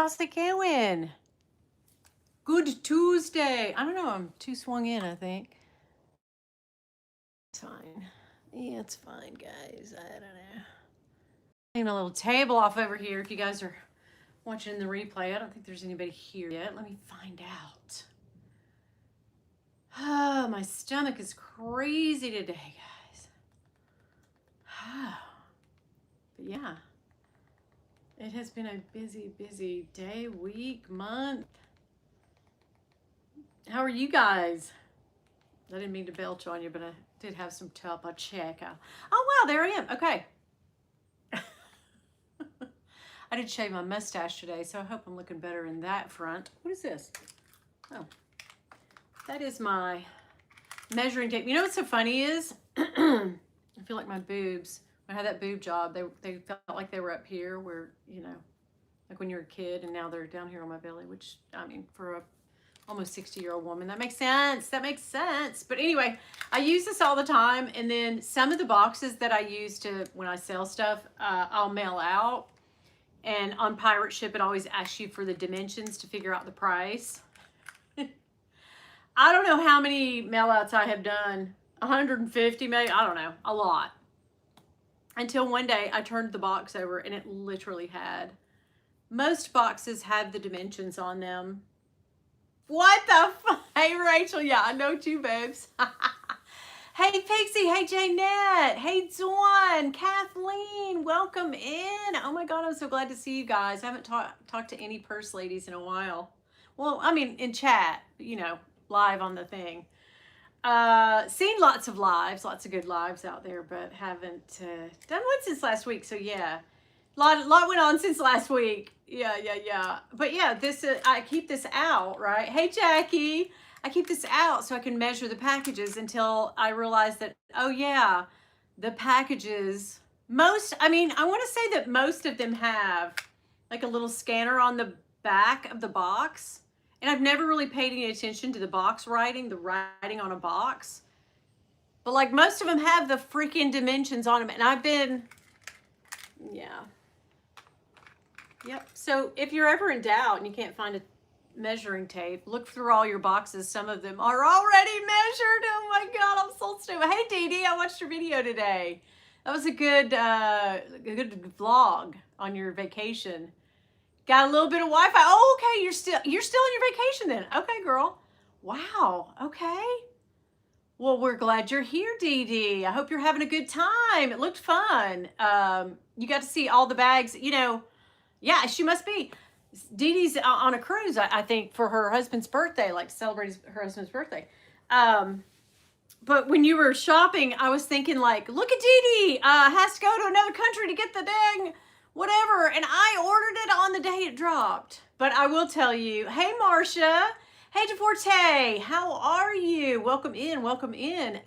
How's it going? Good Tuesday. I don't know. I'm too swung in, I think. It's fine. Yeah, it's fine, guys. I don't know. Taking a little table off over here. If you guys are watching the replay, I don't think there's anybody here yet. Let me find out. Oh, my stomach is crazy today, guys. But yeah, it has been a busy, busy day, week, month. How are you guys? I didn't mean to belch on you, but I did have some top. I'll check out. Oh, wow, there I am. Okay. I did shave my mustache today, so I hope I'm looking better in that front. What is this? Oh, that is my measuring tape. You know what's so funny is, I feel like my boobs, when I had that boob job, they felt like they were up here where, you know, like when you're a kid, and now they're down here on my belly, which, I mean, for a almost 60-year-old woman, that makes sense. That makes sense. But anyway, I use this all the time. And then some of the boxes that I use to, when I sell stuff, I'll mail out. And on Pirate Ship, it always asks you for the dimensions to figure out the price. I don't know how many mail outs I have done. 150 maybe, I don't know, a lot. Until one day I turned the box over and it literally had, most boxes have the dimensions on them. What the fuck? Hey, Rachel. Yeah, I know you, babes. Hey, Pixie. Hey, Jaynette. Hey, Dawn. Kathleen. Welcome in. Oh, my God. I'm so glad to see you guys. I haven't talked to any purse ladies in a while. Well, I mean, in chat, you know, live on the thing. Seen lots of lives, lots of good lives out there, but haven't done one since last week. So, yeah. Lot went on since last week. Yeah. But yeah, this I keep this out, right? Hey, Jackie. I keep this out so I can measure the packages until I realize that, oh yeah, the packages, I want to say that most of them have like a little scanner on the back of the box. And I've never really paid any attention to the box writing, the writing on a box. But like most of them have the freaking dimensions on them. And I've been, yeah. Yep. So if you're ever in doubt and you can't find a measuring tape, look through all your boxes. Some of them are already measured. Oh my God, I'm so stupid. Hey, Dee Dee, I watched your video today. That was a good vlog on your vacation. Got a little bit of Wi-Fi. Oh, okay. You're still on your vacation then. Okay, girl. Wow. Okay. Well, we're glad you're here, Dee Dee. I hope you're having a good time. It looked fun. You got to see all the bags, you know. Yeah, she must be. Dee Dee's on a cruise, I think, for her husband's birthday, like to celebrate her husband's birthday. But when you were shopping, I was thinking like, look at Dee Dee, has to go to another country to get the dang whatever. And I ordered it on the day it dropped. But I will tell you, hey, Marcia. Hey, DeForte, how are you? Welcome in, welcome in.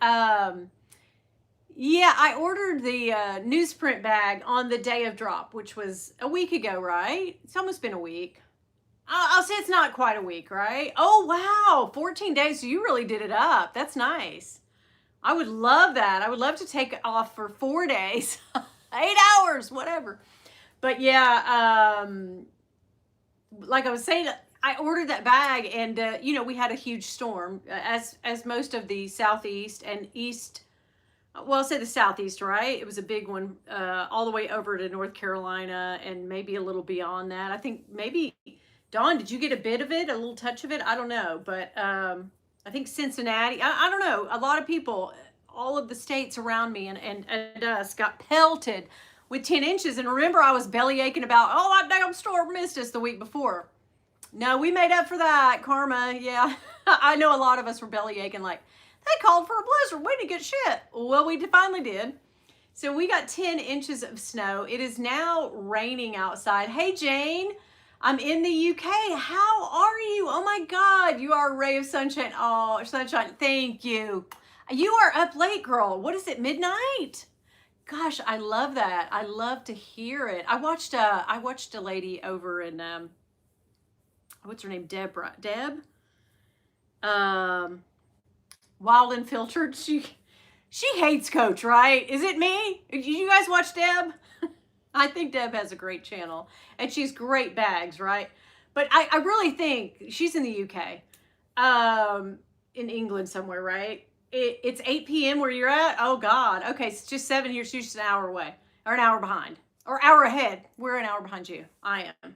Yeah, I ordered the newsprint bag on the day of drop, which was a week ago, right? It's almost been a week. I'll say it's not quite a week, right? Oh, wow. 14 days. So you really did it up. That's nice. I would love that. I would love to take off for 4 days, 8 hours, whatever. But yeah, like I was saying, I ordered that bag and, you know, we had a huge storm as most of the Southeast and East. Well, I'll say the Southeast, right? It was a big one, all the way over to North Carolina and maybe a little beyond that. I think maybe, Dawn, did you get a bit of it, a little touch of it? I don't know. But I think Cincinnati, I don't know. A lot of people, all of the states around me and us got pelted with 10 inches. And remember, I was belly aching about, oh, that damn storm missed us the week before. No, we made up for that, karma. Yeah, I know a lot of us were belly aching like, they called for a blizzard. We didn't get shit. Well, we finally did. So we got 10 inches of snow. It is now raining outside. Hey, Jane, I'm in the UK. How are you? Oh my God, you are a ray of sunshine. Oh, sunshine, thank you. You are up late, girl. What is it, midnight? Gosh, I love that. I love to hear it. I watched a lady over in, what's her name? Deb? Wild and Filtered. She hates Coach, right? Is it me? Did you guys watch Deb? I think Deb has a great channel and she's great bags, right? But I really think she's in the UK, in England somewhere, right? It's 8 p.m. where you're at. Oh God. Okay, it's just 7 here. She's just an hour away, or an hour behind, or hour ahead. We're an hour behind you. I am.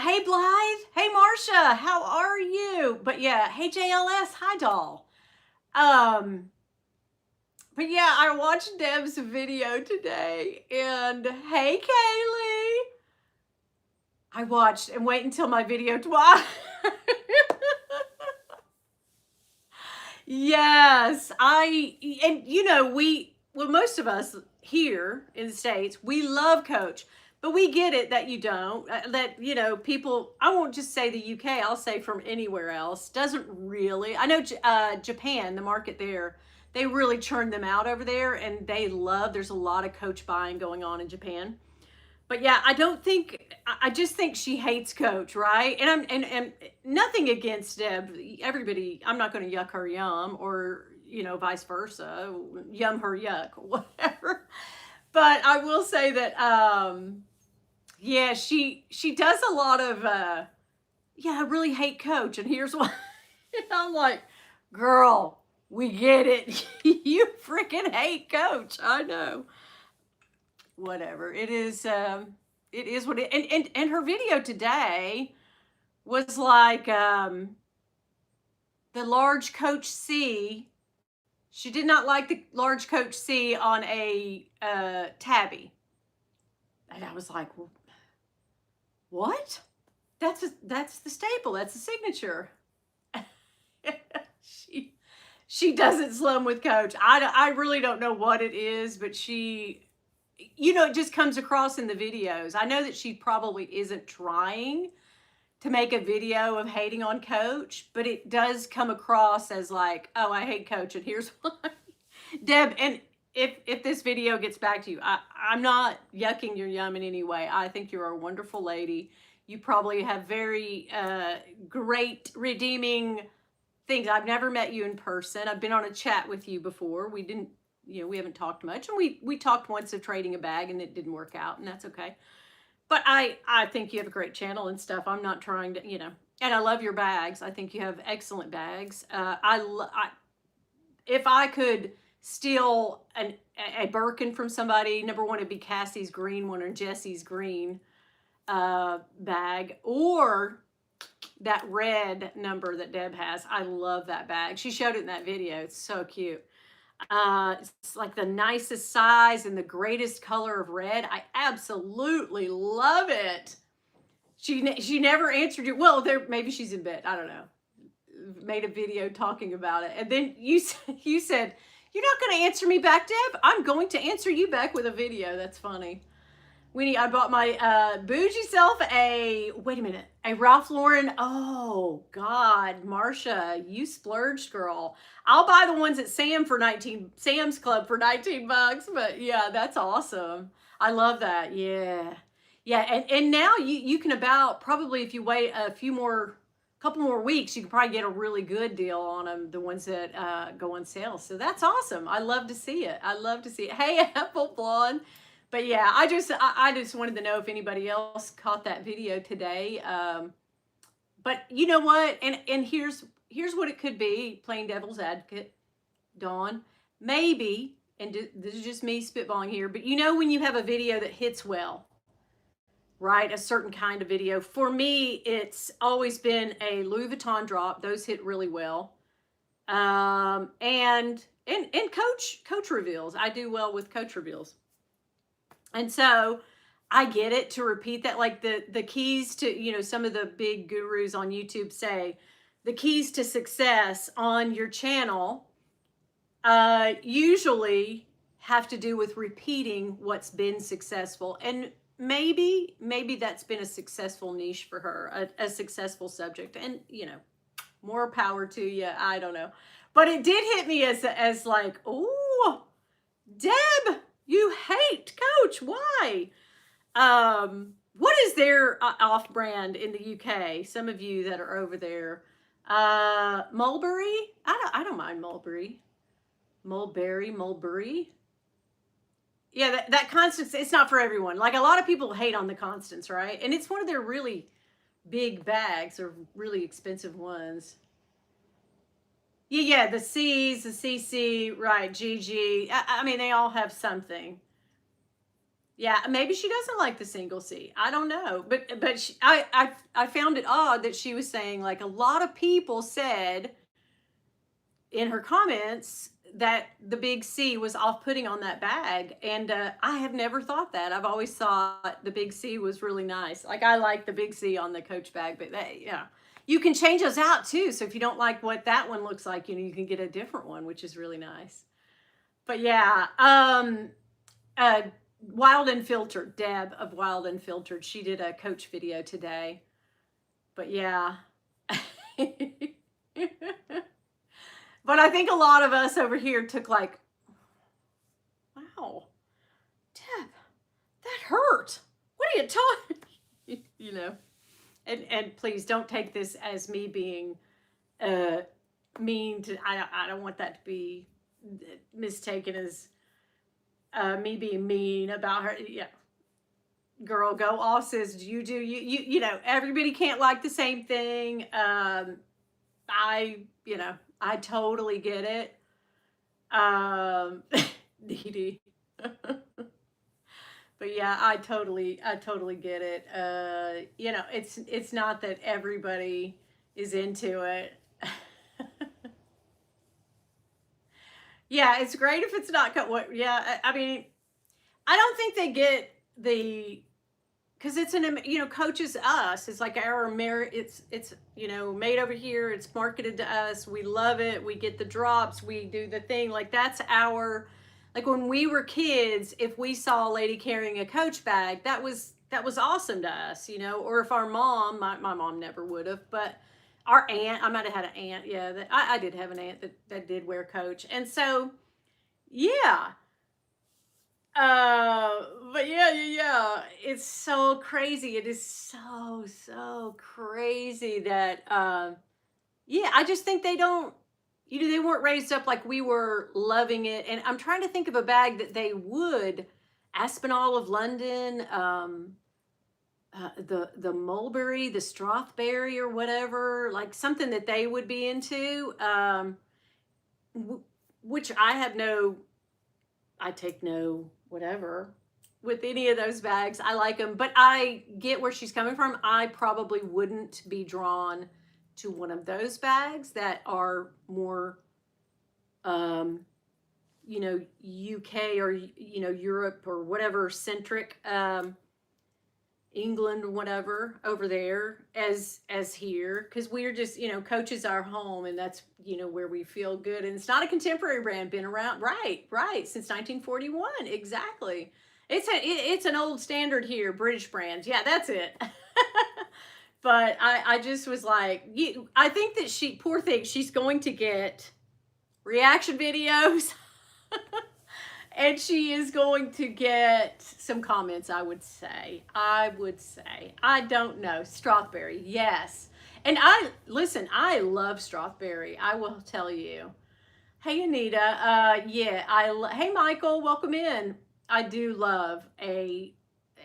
Hey Blythe. Hey Marcia. How are you? But yeah. Hey JLS. Hi doll. Um. But yeah, I watched Deb's video today, and hey Kaylee. I watched and wait until my video twice. Yes, and you know, well, most of us here in the States, we love Coach, but we get it that you don't, that, you know, people, I won't just say the UK, I'll say from anywhere else, doesn't really, I know Japan, the market there, they really churn them out over there, and there's a lot of Coach buying going on in Japan. But yeah, I just think she hates Coach, right? And nothing against Deb. Everybody, I'm not going to yuck her yum, or, you know, vice versa, yum her yuck, whatever. But I will say that, yeah, she does a lot of, yeah, I really hate Coach, and here's why. I'm like, girl, we get it. You freaking hate Coach. I know. Whatever. It is what it, and her video today was like, the large Coach C. She did not like the large Coach C on a tabby. And I was like, what? That's the staple. That's the signature. She doesn't slum with Coach. I really don't know what it is, but she, you know, it just comes across in the videos. I know that she probably isn't trying to make a video of hating on Coach, but it does come across as like, oh, I hate Coach, and here's why. Deb, and if this video gets back to you, I'm not yucking your yum in any way. I think you're a wonderful lady. You probably have very great redeeming things. I've never met you in person. I've been on a chat with you before. We didn't, you know, we haven't talked much, and we talked once of trading a bag, and it didn't work out, and that's okay. But I think you have a great channel and stuff. I'm not trying to, you know, and I love your bags. I think you have excellent bags. If I could steal a Birkin from somebody, number one, it'd be Cassie's green one or Jesse's green bag, or that red number that Deb has. I love that bag. She showed it in that video. It's so cute. It's like the nicest size and the greatest color of red. I absolutely love it. She never answered you. Well, maybe she's in bed. I don't know. Made a video talking about it, and then you said, you're not going to answer me back, Deb. I'm going to answer you back with a video. That's funny. Winnie, I bought my bougie self a Ralph Lauren. Oh God, Marcia, you splurged, girl. I'll buy the ones at Sam's Club for 19 bucks. But yeah, that's awesome. I love that. Yeah, yeah. And now you can probably, if you wait a couple more weeks, you can probably get a really good deal on them, the ones that go on sale. So that's awesome. I love to see it. I love to see it. Hey, Apple Blonde. But yeah, I just wanted to know if anybody else caught that video today. But you know what? And here's what it could be, playing devil's advocate, Dawn. Maybe, and this is just me spitballing here, but you know when you have a video that hits well, right? A certain kind of video. For me, it's always been a Louis Vuitton drop. Those hit really well. And Coach reveals. I do well with Coach reveals. And so I get it, to repeat that, like the keys to, you know, some of the big gurus on YouTube say the keys to success on your channel usually have to do with repeating what's been successful. And maybe that's been a successful niche for her, a successful subject. And, you know, more power to you. I don't know. But it did hit me as like, oh, Deb, you hate Coach. Why? What is their off-brand in the UK? Some of you that are over there. Mulberry? I don't mind Mulberry. Mulberry. Yeah, that Constance, it's not for everyone. Like, a lot of people hate on the Constance, right? And it's one of their really big bags are really expensive ones. Yeah, the C's, the CC, right, GG. I mean, they all have something. Yeah, maybe she doesn't like the single C. I don't know, but I found it odd that she was saying like a lot of people said in her comments that the big C was off-putting on that bag, and I have never thought that. I've always thought the big C was really nice. Like I like the big C on the Coach bag, but that, yeah, you can change those out too. So if you don't like what that one looks like, you can get a different one, which is really nice. But yeah, uh, Wild and Filtered, Deb of Wild and Filtered, she did a Coach video today. But yeah. But I think a lot of us over here took like, wow, Deb, that hurt. What are you talking? You know, and please don't take this as me being mean to. I don't want that to be mistaken as me being mean about her. Yeah, girl, go off, sis. You know. Everybody can't like the same thing. I totally get it. Dee Dee. But yeah, I totally get it. It's not that everybody is into it. Yeah, it's great if it's not cut. What? Yeah, I mean, I don't think they get the because it's coaches us. It's like our merit. It's made over here. It's marketed to us. We love it. We get the drops. We do the thing. Like that's our like when we were kids. If we saw a lady carrying a Coach bag, that was awesome to us. Or if our mom, my mom never would have, but our aunt. I might have had an aunt. Yeah, I did have an aunt that did wear Coach, and so yeah. But yeah. It's so crazy. It is so crazy that yeah, I just think they don't they weren't raised up like we were loving it. And I'm trying to think of a bag that they would Aspinall of London, the mulberry, the Strathberry or whatever, like something that they would be into. Which I take no whatever with any of those bags. I like them, but I get where she's coming from. I probably wouldn't be drawn to one of those bags that are more, um, UK or, Europe or whatever centric, England, whatever over there as here, because we're just Coach is our home, and that's where we feel good, and it's not a contemporary brand, been around right since 1941 exactly. It's an old standard here, British brand, yeah, that's it. But I just was like, I think that she, poor thing, she's going to get reaction videos. And she is going to get some comments, I would say. I don't know. Strathberry, yes. And I love Strathberry. I will tell you. Hey, Anita. Yeah, hey, Michael, welcome in. I do love a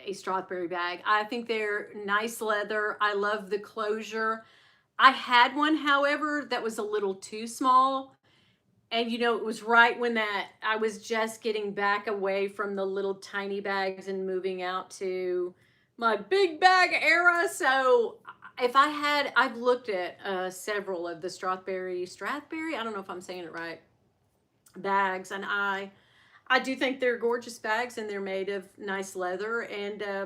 Strathberry bag. I think they're nice leather. I love the closure. I had one, however, that was a little too small. And it was right when that I was just getting back away from the little tiny bags and moving out to my big bag era. So I've looked at several of the Strathberry, I don't know if I'm saying it right, bags, and I do think they're gorgeous bags, and they're made of nice leather, and they're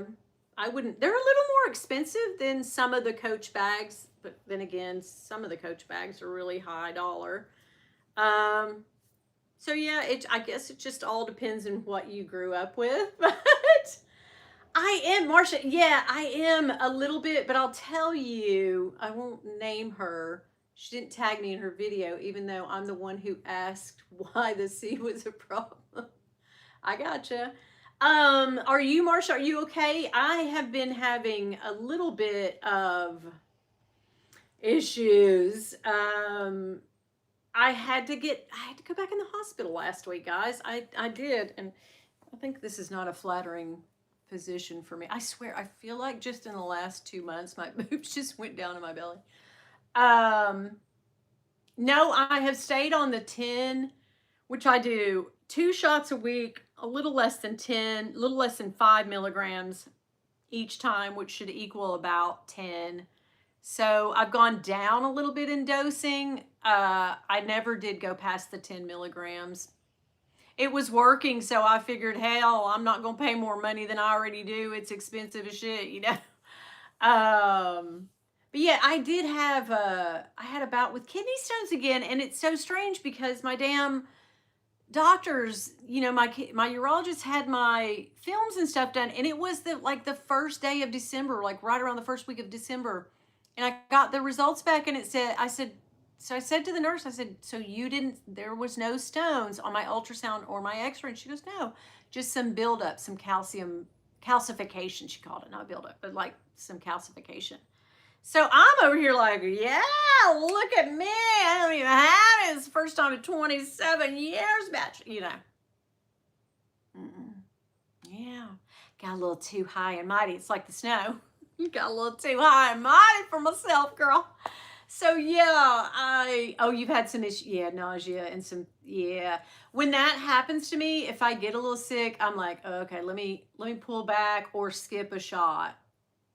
a little more expensive than some of the Coach bags, but then again, some of the Coach bags are really high dollar. So yeah, I guess it just all depends on what you grew up with, but I am Marsha. Yeah, I am a little bit, but I'll tell you, I won't name her. She didn't tag me in her video, even though I'm the one who asked why the C was a problem. I gotcha. Are you, Marsha? Are you okay? I have been having a little bit of issues. I had to go back in the hospital last week, guys. I did, and I think this is not a flattering position for me. I swear, I feel like just in the last 2 months, my boobs just went down in my belly. Um, no, I have stayed on the 10, which I do 2 shots a week, a little less than 10, a little less than 5 milligrams each time, which should equal about 10. So I've gone down a little bit in dosing. I never did go past the 10 milligrams. It was working, so I figured, hell, I'm not going to pay more money than I already do. It's expensive as shit, you know? But yeah, I had a bout with kidney stones again, and it's so strange because my damn doctors, my urologist had my films and stuff done, and it was the first day of December, like right around the first week of December, and I got the results back, and I said to the nurse, I said, so there was no stones on my ultrasound or my x-ray? And she goes, no, just some buildup, some calcification, she called it, not buildup, but like some calcification. So I'm over here like, yeah, look at me. I don't even have it. It's the first time in 27 years, batch, Yeah, got a little too high and mighty. It's like the snow. Got a little too high and mighty for myself, girl. So yeah, you've had some issues, yeah, nausea and some, yeah. When that happens to me, if I get a little sick, I'm like, okay, let me pull back or skip a shot.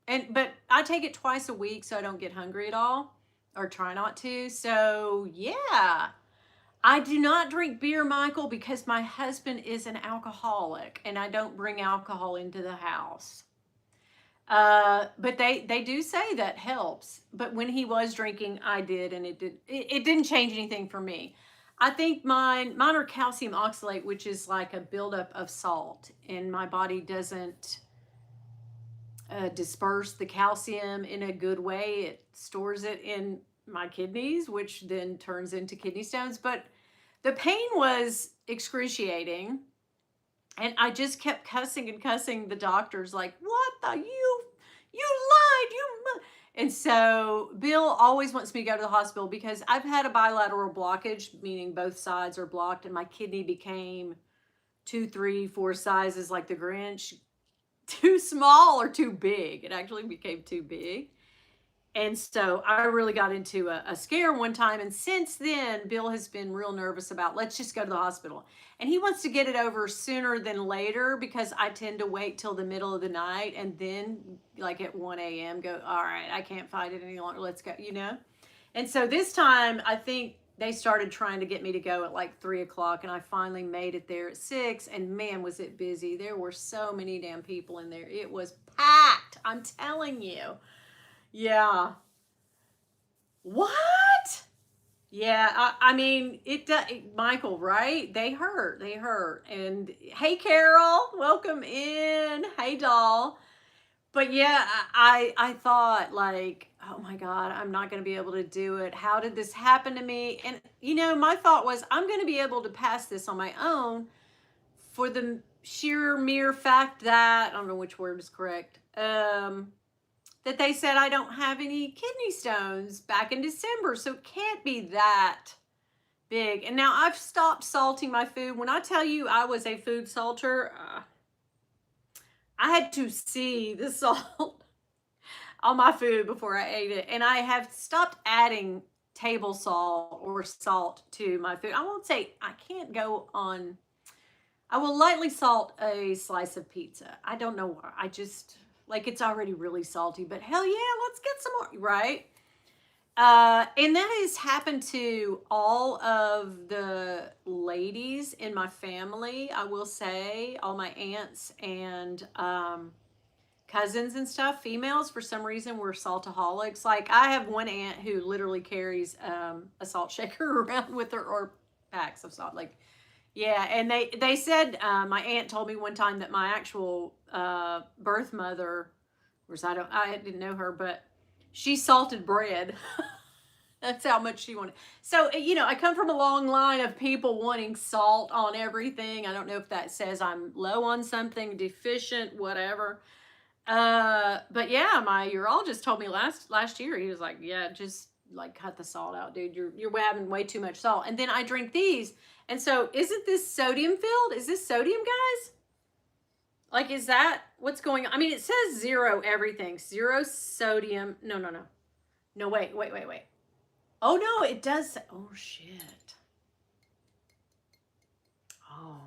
But I take it twice a week so I don't get hungry at all, or try not to. So yeah, I do not drink beer, Michael, because my husband is an alcoholic and I don't bring alcohol into the house. But they do say that helps. But when he was drinking, I did, and it didn't change anything for me. I think mine are calcium oxalate, which is like a buildup of salt, and my body doesn't disperse the calcium in a good way. It stores it in my kidneys, which then turns into kidney stones. But the pain was excruciating. And I just kept cussing and cussing the doctors, like, what the, you lied, and so Bill always wants me to go to the hospital because I've had a bilateral blockage, meaning both sides are blocked, and my kidney became 2, 3, 4 sizes like the Grinch. Too small or too big. It actually became too big. And so I really got into a scare one time. And since then, Bill has been real nervous about, let's just go to the hospital. And he wants to get it over sooner than later because I tend to wait till the middle of the night and then like at 1 a.m. go, all right, I can't fight it any longer. Let's go, And so this time I think they started trying to get me to go at like 3 o'clock, and I finally made it there at 6, and man, was it busy. There were so many damn people in there. It was packed. I'm telling you. Yeah. What? Yeah, I mean, it does, Michael, right? They hurt. And hey, Carol, welcome in. Hey, doll. But yeah, I thought like, oh my God, I'm not going to be able to do it. How did this happen to me? And my thought was, I'm going to be able to pass this on my own for the mere fact that, I don't know which word is correct, that they said I don't have any kidney stones back in December. So it can't be that big. And now I've stopped salting my food. When I tell you I was a food salter, I had to see the salt on my food before I ate it. And I have stopped adding table salt or salt to my food. I won't say I can't go on. I will lightly salt a slice of pizza. I don't know why. I just, like, it's already really salty, but hell yeah, let's get some more, right? And that has happened to all of the ladies in my family, I will say, all my aunts and cousins and stuff, females, for some reason, were saltaholics. Like, I have one aunt who literally carries a salt shaker around with her, or packs of salt, like, yeah. And they said, my aunt told me one time that my actual birth mother, of course I didn't know her, but she salted bread. That's how much she wanted. So, I come from a long line of people wanting salt on everything. I don't know if that says I'm low on something, deficient, whatever. But yeah, my urologist told me last year, he was like, yeah, just like cut the salt out, dude. You're having way too much salt. And then I drink these. And so isn't this sodium filled? Is this sodium, guys? Like, is that what's going on? I mean, it says zero everything, zero sodium. No, no, no. No, wait, wait, wait, wait. Oh, no, it does. Oh, shit. Oh,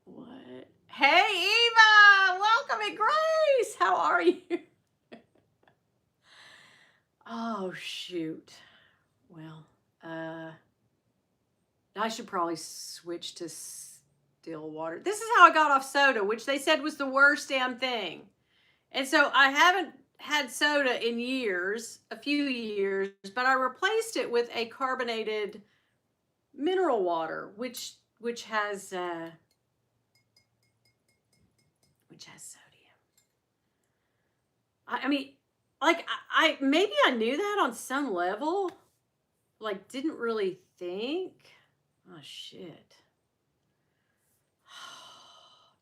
what? Hey, Eva, welcome and Grace. How are you? Oh, shoot. Well, I should probably switch to still water. This is how I got off soda, which they said was the worst damn thing. And so I haven't had soda in years, a few years, but I replaced it with a carbonated mineral water, which has sodium. I mean, like I maybe I knew that on some level, like didn't really think. Oh shit.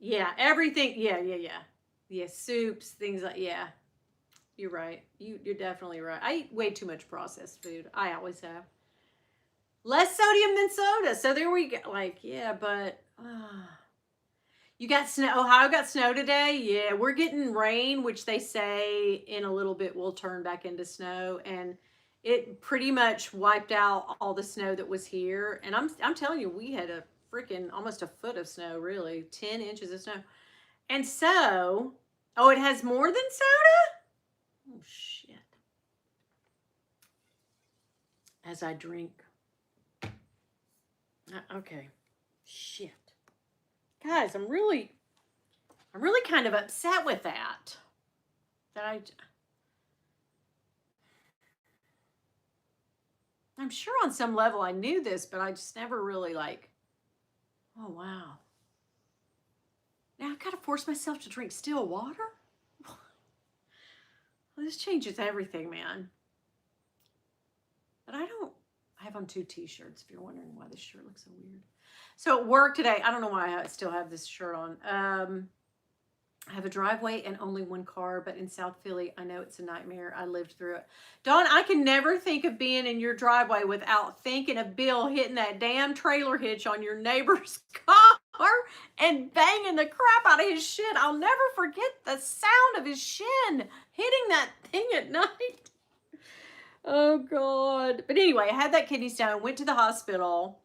Yeah, everything. Yeah, yeah, yeah. Yeah, soups, things like yeah. You're right. You're definitely right. I eat way too much processed food. I always have. Less sodium than soda. So there we go. Like, yeah, but you got snow. Ohio got snow today. Yeah, we're getting rain, which they say in a little bit will turn back into snow, and it pretty much wiped out all the snow that was here. And I'm telling you, we had a freaking almost a foot of snow, really, 10 inches of snow. And so, oh, it has more than soda. Oh shit! As I drink. Okay, shit, guys, I'm really kind of upset with that. That I'm sure on some level I knew this, but I just never really like. Oh wow! Now I've got to force myself to drink still water. Well, this changes everything, man. But I don't. I have on 2 t-shirts. If you're wondering why this shirt looks so weird. So at work today, I don't know why I still have this shirt on. I have a driveway and only one car, but in South Philly, I know it's a nightmare. I lived through it. Dawn, I can never think of being in your driveway without thinking of Bill hitting that damn trailer hitch on your neighbor's car and banging the crap out of his shin. I'll never forget the sound of his shin hitting that thing at night. Oh, God. But anyway, I had that kidney stone, went to the hospital.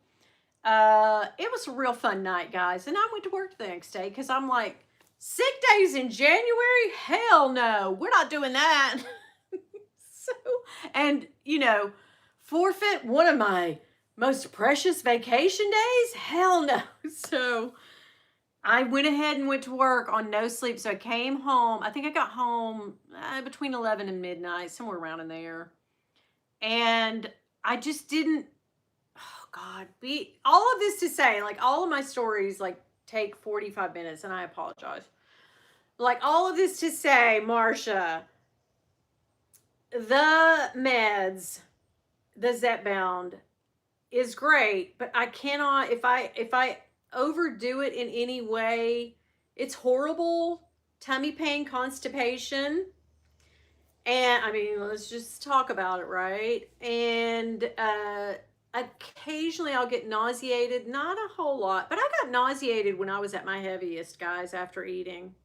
It was a real fun night, guys. And I went to work the next day because I'm like, sick days in January? Hell no, we're not doing that. So, and forfeit one of my most precious vacation days? Hell no. So I went ahead and went to work on no sleep. So I came home. I think I got home between 11 and midnight, somewhere around in there. And I just didn't, oh God, all of this to say, like all of my stories, like take 45 minutes, and I apologize. Like all of this to say, Marsha, the meds, the Zepbound is great, but I cannot, if I overdo it in any way, it's horrible. Tummy pain, constipation. And I mean, let's just talk about it, right? And occasionally I'll get nauseated, not a whole lot, but I got nauseated when I was at my heaviest, guys, after eating,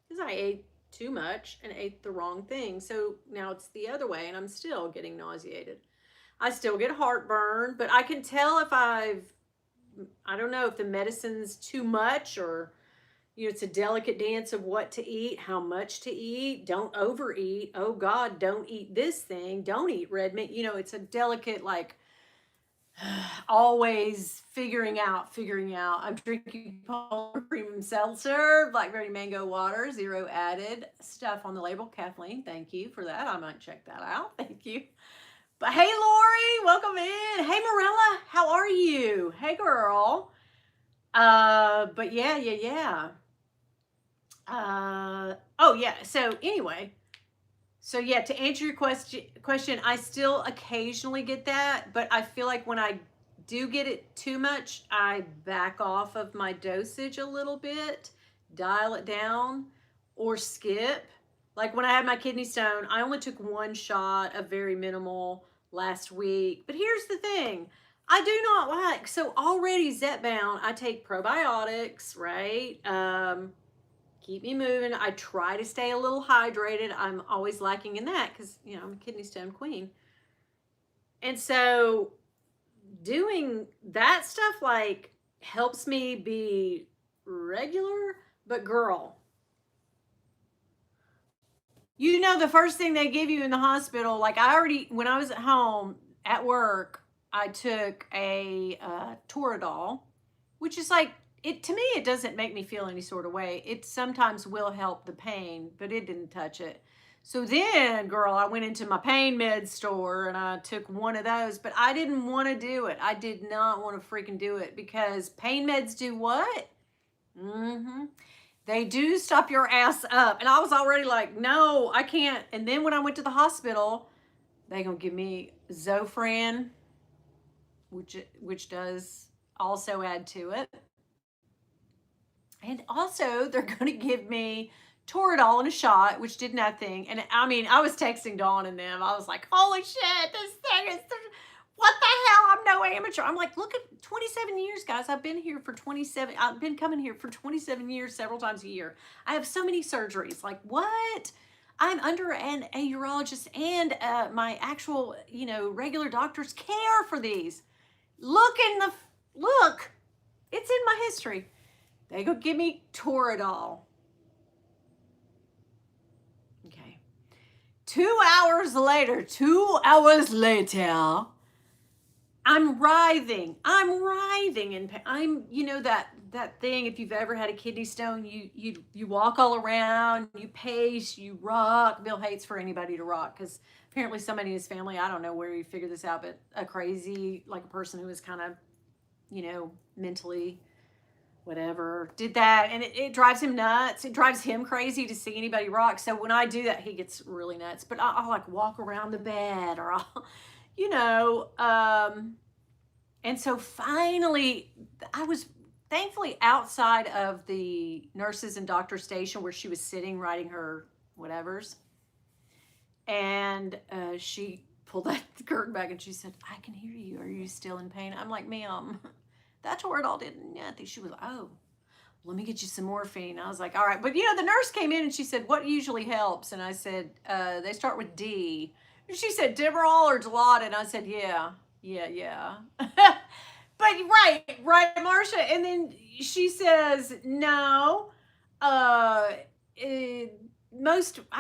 because I ate too much and ate the wrong thing. So now it's the other way, and I'm still getting nauseated. I still get heartburn, but I can tell if I don't know if the medicine's too much, or it's a delicate dance of what to eat, how much to eat. Don't overeat. Oh God, don't eat this thing. Don't eat red meat. It's a delicate, like, always figuring out. I'm drinking Polar Premium Seltzer, Blackberry Mango Water, 0 added stuff on the label. Kathleen, thank you for that. I might check that out. Thank you. But hey, Lori, welcome in. Hey, Morella, how are you? Hey, girl. But yeah. Oh yeah. So anyway, to answer your question, I still occasionally get that, but I feel like when I do get it too much, I back off of my dosage a little bit, dial it down, or skip. Like when I had my kidney stone, I only took 1 shot of very minimal last week. But here's the thing. I do not like, so already Zepbound, I take probiotics, right? Keep me moving. I try to stay a little hydrated. I'm always lacking in that because, I'm a kidney stone queen. And so doing that stuff like helps me be regular, but girl, the first thing they give you in the hospital, like when I was at home at work, I took a Toradol, which is like, to me, it doesn't make me feel any sort of way. It sometimes will help the pain, but it didn't touch it. So then, girl, I went into my pain med store and I took one of those, but I didn't want to do it. I did not want to freaking do it because pain meds do what? Mm-hmm. They do stop your ass up. And I was already like, no, I can't. And then when I went to the hospital, they gonna give me Zofran, which does also add to it. And also they're gonna give me Toradol in a shot, which did nothing. And I mean, I was texting Dawn and them. I was like, holy shit, this thing is what the hell? I'm no amateur. I'm like, look at 27 years, guys. I've been here for 27. I've been coming here for 27 years, several times a year. I have so many surgeries. Like, what? I'm under a urologist and my actual, regular doctors care for these. Look. It's in my history. They go give me Toradol. Okay. 2 hours later, I'm writhing in pain. That thing. If you've ever had a kidney stone, you walk all around, you pace, you rock. Bill hates for anybody to rock because apparently somebody in his family, I don't know where he figured this out, but a crazy, like a person who was kind of, mentally whatever, did that, and it drives him nuts. It drives him crazy to see anybody rock. So when I do that, he gets really nuts. But I'll like walk around the bed, or I'll, and so finally, I was thankfully outside of the nurses and doctor station where she was sitting writing her whatevers, and she pulled that curtain back and she said, "I can hear you. Are you still in pain?" I'm like, "Ma'am, that's where it all did nothing." She was like, "Oh, let me get you some morphine." I was like, "All right." But the nurse came in and she said, "What usually helps?" And I said, "They start with D." And she said, "Demerol or Dilaudid?" And I said, "Yeah. But right, Marcia. And then she says, "No, I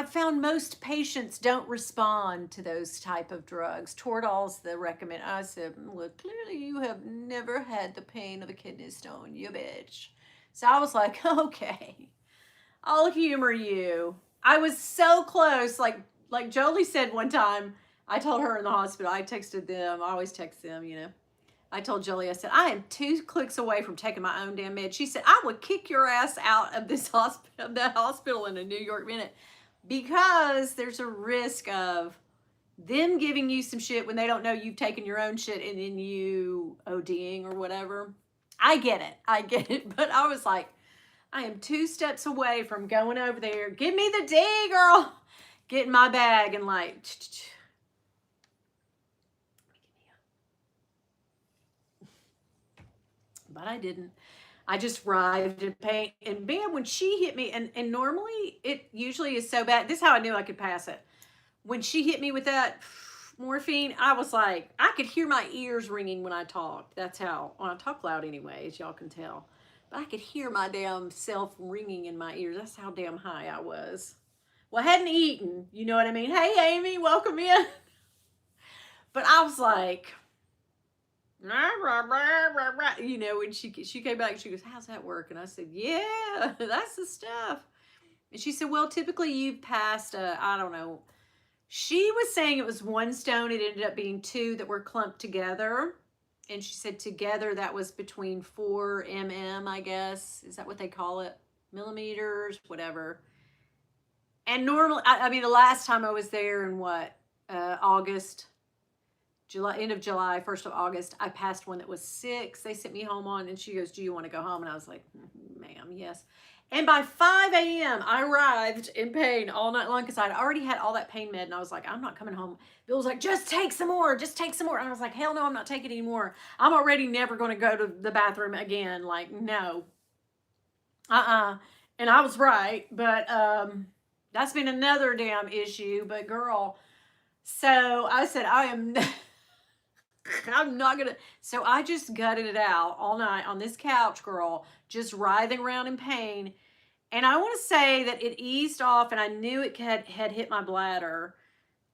found most patients don't respond to those type of drugs. Toradol's the recommend." I said, "Well, clearly you have never had the pain of a kidney stone, you bitch." So I was like, "Okay, I'll humor you." I was so close. Like Jolie said one time, I told her in the hospital, I texted them. I always text them, I told Jolie, I said, "I am 2 clicks away from taking my own damn med." She said, "I would kick your ass out of that hospital in a New York minute," because there's a risk of them giving you some shit when they don't know you've taken your own shit and then you ODing or whatever. I get it. But I was like, I am 2 steps away from going over there. "Give me the D, girl." Get in my bag and like, but I didn't. I just writhed in pain. And man, when she hit me, and normally it usually is so bad. This is how I knew I could pass it. When she hit me with that morphine, I was like, I could hear my ears ringing when I talked. That's how, when I talk loud anyway, as y'all can tell. But I could hear my damn self ringing in my ears. That's how damn high I was. Well, I hadn't eaten, you know what I mean? "Hey, Amy, welcome in." But I was like, when she came back, she goes, "How's that work?" And I said, "Yeah, that's the stuff." And she said, "Well, typically you've passed, I don't know." She was saying it was 1 stone. It ended up being 2 that were clumped together. And she said together that was between 4 mm, I guess. Is that what they call it? Millimeters, whatever. And normally, I mean, the last time I was there in what, August, July, end of July, 1st of August, I passed one that was 6. They sent me home on, and she goes, "Do you want to go home?" And I was like, "Ma'am, yes." And by 5 a.m., I arrived in pain all night long because I'd already had all that pain med. And I was like, I'm not coming home. Bill was like, just take some more. Just take some more. And I was like, hell no, I'm not taking any more. I'm already never going to go to the bathroom again. Like, no. And I was right. But that's been another damn issue. But girl, so I said, I'm not gonna. So I just gutted it out all night on this couch, girl, just writhing around in pain. And I want to say that it eased off, and I knew it had hit my bladder,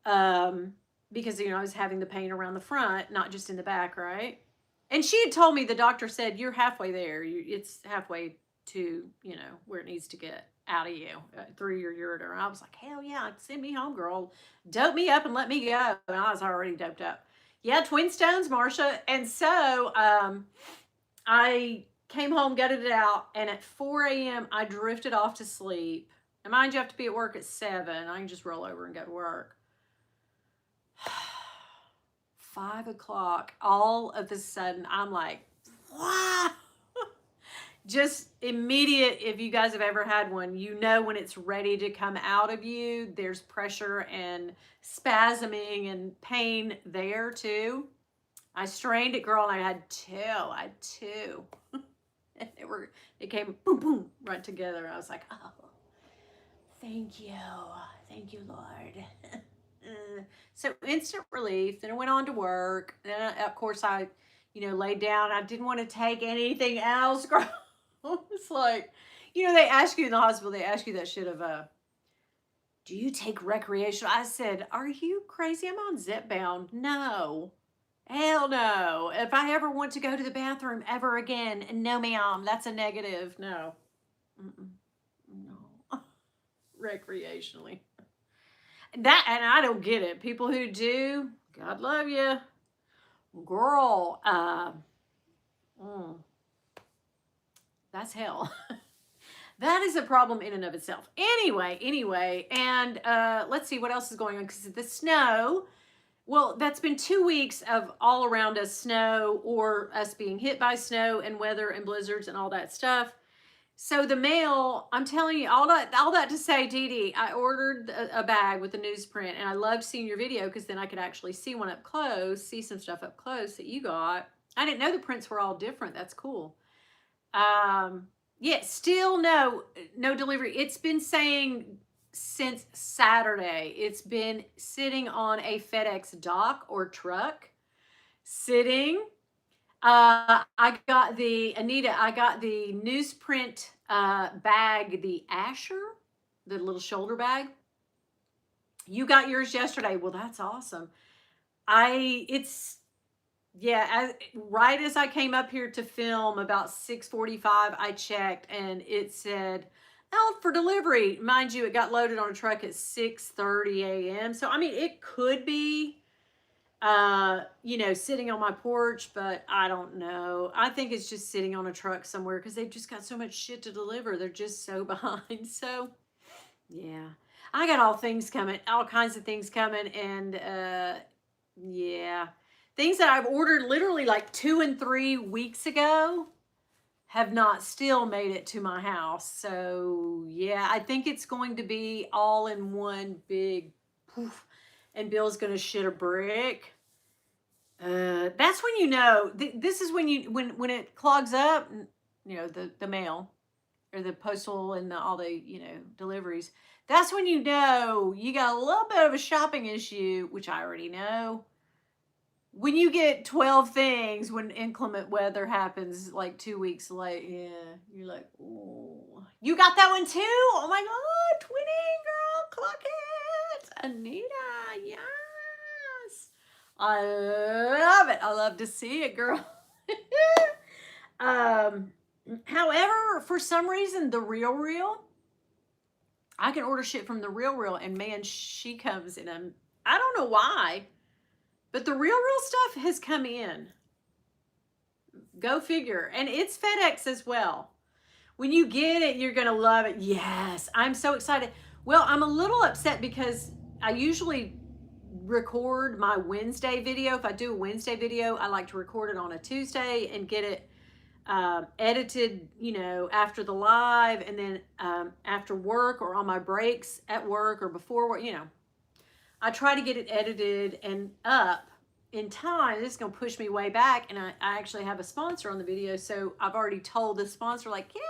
because I was having the pain around the front, not just in the back, right? And she had told me, the doctor said, you're halfway there. It's halfway to where it needs to get out of you, through your ureter. And I was like, hell yeah, send me home, girl. Dope me up and let me go. And I was already doped up. Yeah, twin stones, Marsha. And so I came home, gutted it out, and at 4 a.m. I drifted off to sleep. And mind you, I have to be at work at 7. I can just roll over and go to work. 5 o'clock, all of a sudden, I'm like, wow. Just immediate, if you guys have ever had one, when it's ready to come out of you, there's pressure and spasming and pain there too. I strained it, girl, and I had two. And it came boom, boom, right together. I was like, oh, thank you, Lord. So instant relief. Then I went on to work. Then, of course, I, laid down. I didn't want to take anything else, girl. It's like, they ask you in the hospital, they ask you that shit of, do you take recreational? I said, are you crazy? I'm on Zipbound. No. Hell no. If I ever want to go to the bathroom ever again, no, ma'am, that's a negative. No. No. Recreationally. And I don't get it. People who do, God love you. Girl, that's hell. That is a problem in and of itself. Anyway, and let's see what else is going on, because the snow, well, that's been 2 weeks of all around us snow, or us being hit by snow and weather and blizzards and all that stuff. So the mail, I'm telling you, all that to say, Dee Dee, I ordered a bag with the newsprint, and I loved seeing your video because then I could actually see one up close, see some stuff up close that you got. I didn't know the prints were all different. That's cool. Yeah, still no delivery. It's been saying since Saturday. It's been sitting on a FedEx dock or truck, sitting. I got the newsprint bag, the Asher, the little shoulder bag. You got yours yesterday. Well, that's awesome. Right as I came up here to film, about 6:45, I checked and it said out for delivery. Mind you, it got loaded on a truck at 6:30 a.m. So, I mean, it could be, sitting on my porch, but I don't know. I think it's just sitting on a truck somewhere because they've just got so much shit to deliver. They're just so behind. So, yeah, I got all kinds of things coming. And, yeah, things that I've ordered literally like 2 and 3 weeks ago have not still made it to my house. So, yeah, I think it's going to be all in one big poof, and Bill's going to shit a brick. That's when this is when when it clogs up, the mail or the postal and all the, deliveries. That's when you got a little bit of a shopping issue, which I already know. When you get 12 things when inclement weather happens like 2 weeks late, yeah, you're like, oh, you got that one too? Oh my God, twinning, girl, clock it. Anita, yes. I love it. I love to see it, girl. However, for some reason, the Real, I can order shit from the Real, and man, she comes in I don't know why, but the Real stuff has come in. Go figure. And it's FedEx as well. When you get it, you're going to love it. Yes, I'm so excited. Well, I'm a little upset because I usually record my Wednesday video. If I do a Wednesday video, I like to record it on a Tuesday and get it edited, you know, after the live, and then after work or on my breaks at work or before work, you know, I try to get it edited and up in time. This is going to push me way back. And I actually have a sponsor on the video. So I've already told the sponsor, like, yeah,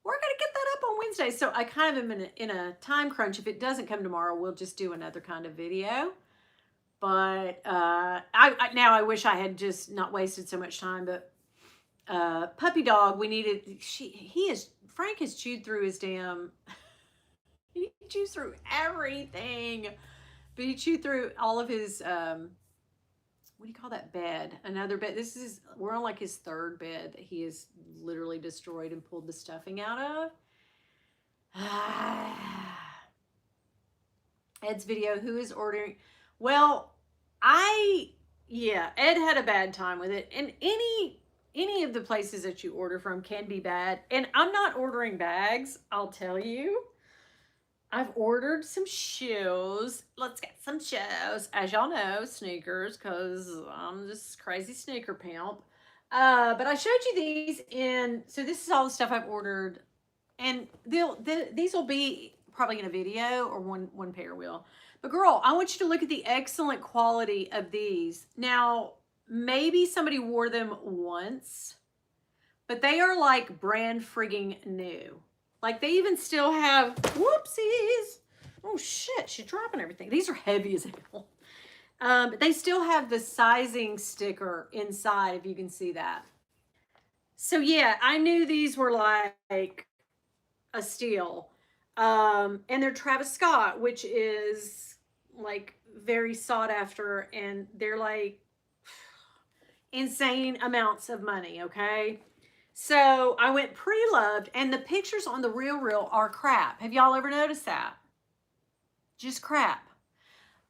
we're going to get that up on Wednesday. So I kind of am in a time crunch. If it doesn't come tomorrow, we'll just do another kind of video. But now I wish I had just not wasted so much time. But puppy dog, we needed, Frank has chewed through his damn, he chews through everything. But he chewed through all of his, what do you call that bed? Another bed. We're on like his third bed that he has literally destroyed and pulled the stuffing out of. Ed's video, who is ordering? Well, Ed had a bad time with it. And any of the places that you order from can be bad. And I'm not ordering bags, I'll tell you. I've ordered some shoes. Let's get some shoes. As y'all know, sneakers, because I'm just crazy sneaker pimp. But I showed you these so this is all the stuff I've ordered. And these will be probably in a video, or one pair will. But girl, I want you to look at the excellent quality of these. Now, maybe somebody wore them once, but they are like brand frigging new. Like, they even still have, whoopsies. Oh, shit, she's dropping everything. These are heavy as hell. But they still have the sizing sticker inside, if you can see that. So, yeah, I knew these were like a steal. And they're Travis Scott, which is, like, very sought after. And they're, like, insane amounts of money, okay? So I went pre-loved, and the pictures on the Real are crap. Have y'all ever noticed that? Just crap.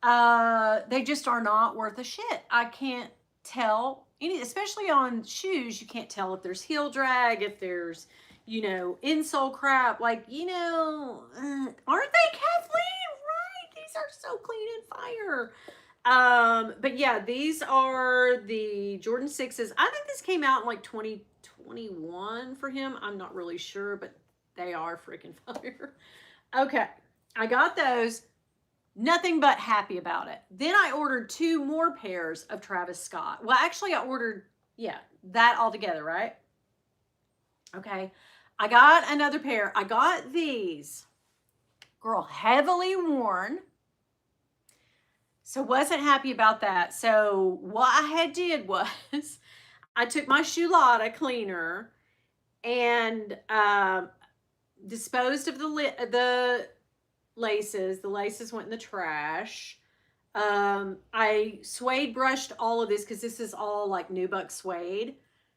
They just are not worth a shit. I can't tell especially on shoes. You can't tell if there's heel drag, if there's, you know, insole crap. Like, you know, aren't they, Kathleen? Right? These are so clean and fire. But yeah, these are the Jordan 6s. I think this came out in like 2021 for him. I'm not really sure, but they are freaking fire. Okay, I got those. Nothing but happy about it. Then I ordered 2 more pairs of Travis Scott. Well, actually I ordered, that all together, right? Okay, I got another pair. I got these. Girl, heavily worn. So wasn't happy about that. So what I had did was I took my Shoelada cleaner and disposed of the laces. The laces went in the trash. I suede brushed all of this because this is all like nubuck suede.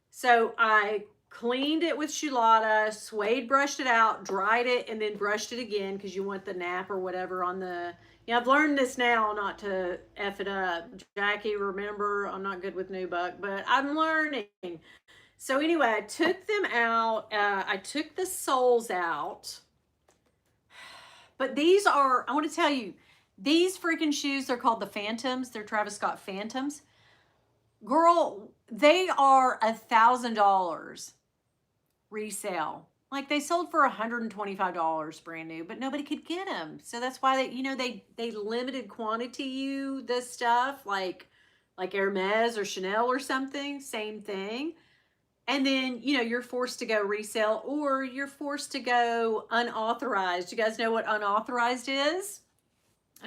So I cleaned it with Shoelada, suede brushed it out, dried it, and then brushed it again because you want the nap or whatever on the... Yeah, I've learned this now not to F it up. Jackie, remember, I'm not good with nubuck, but I'm learning. So anyway, I took them out. I took the soles out. But these are, I want to tell you, these freaking shoes, they're called the Phantoms. They're Travis Scott Phantoms. Girl, they are $1,000 resale. Like, they sold for $125 brand new, but nobody could get them. So that's why they, you know, they limited quantity you this stuff, like Hermes or Chanel or something, same thing. And then, you know, you're forced to go resell, or you're forced to go unauthorized. You guys know what unauthorized is?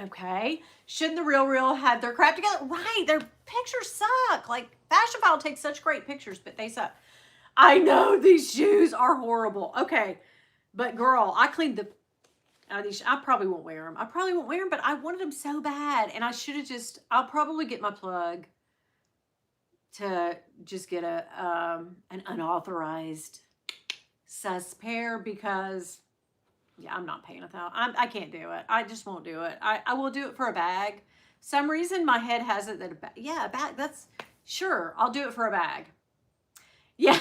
Okay. Shouldn't the Real have their crap together? Right. Their pictures suck. Like, Fashionphile takes such great pictures, but they suck. I know these shoes are horrible. Okay. But girl, I cleaned these. I probably won't wear them. But I wanted them so bad. And I should have I'll probably get my plug to just get an unauthorized sus pair, because I'm not paying $1,000. I can't do it. I just won't do it. I will do it for a bag. Some reason my head has it that a bag, that's sure, I'll do it for a bag. Yeah.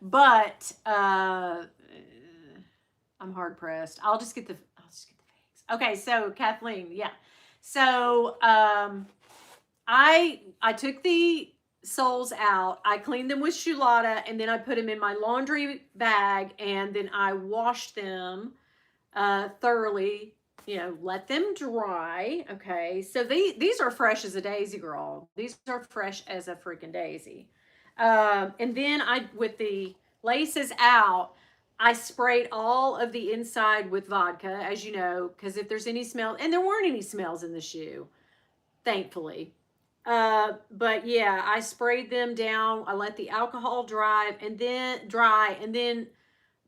But I'm hard pressed. I'll just get the fakes. Okay, so Kathleen, yeah. So I took the soles out. I cleaned them with Shulata, and then I put them in my laundry bag, and then I washed them thoroughly. Let them dry. Okay, so these are fresh as a daisy, girl. These are fresh as a freaking daisy. And then with the laces out, I sprayed all of the inside with vodka, as you know, because if there's any smell, and there weren't any smells in the shoe, thankfully. But yeah, I sprayed them down. I let the alcohol dry, and then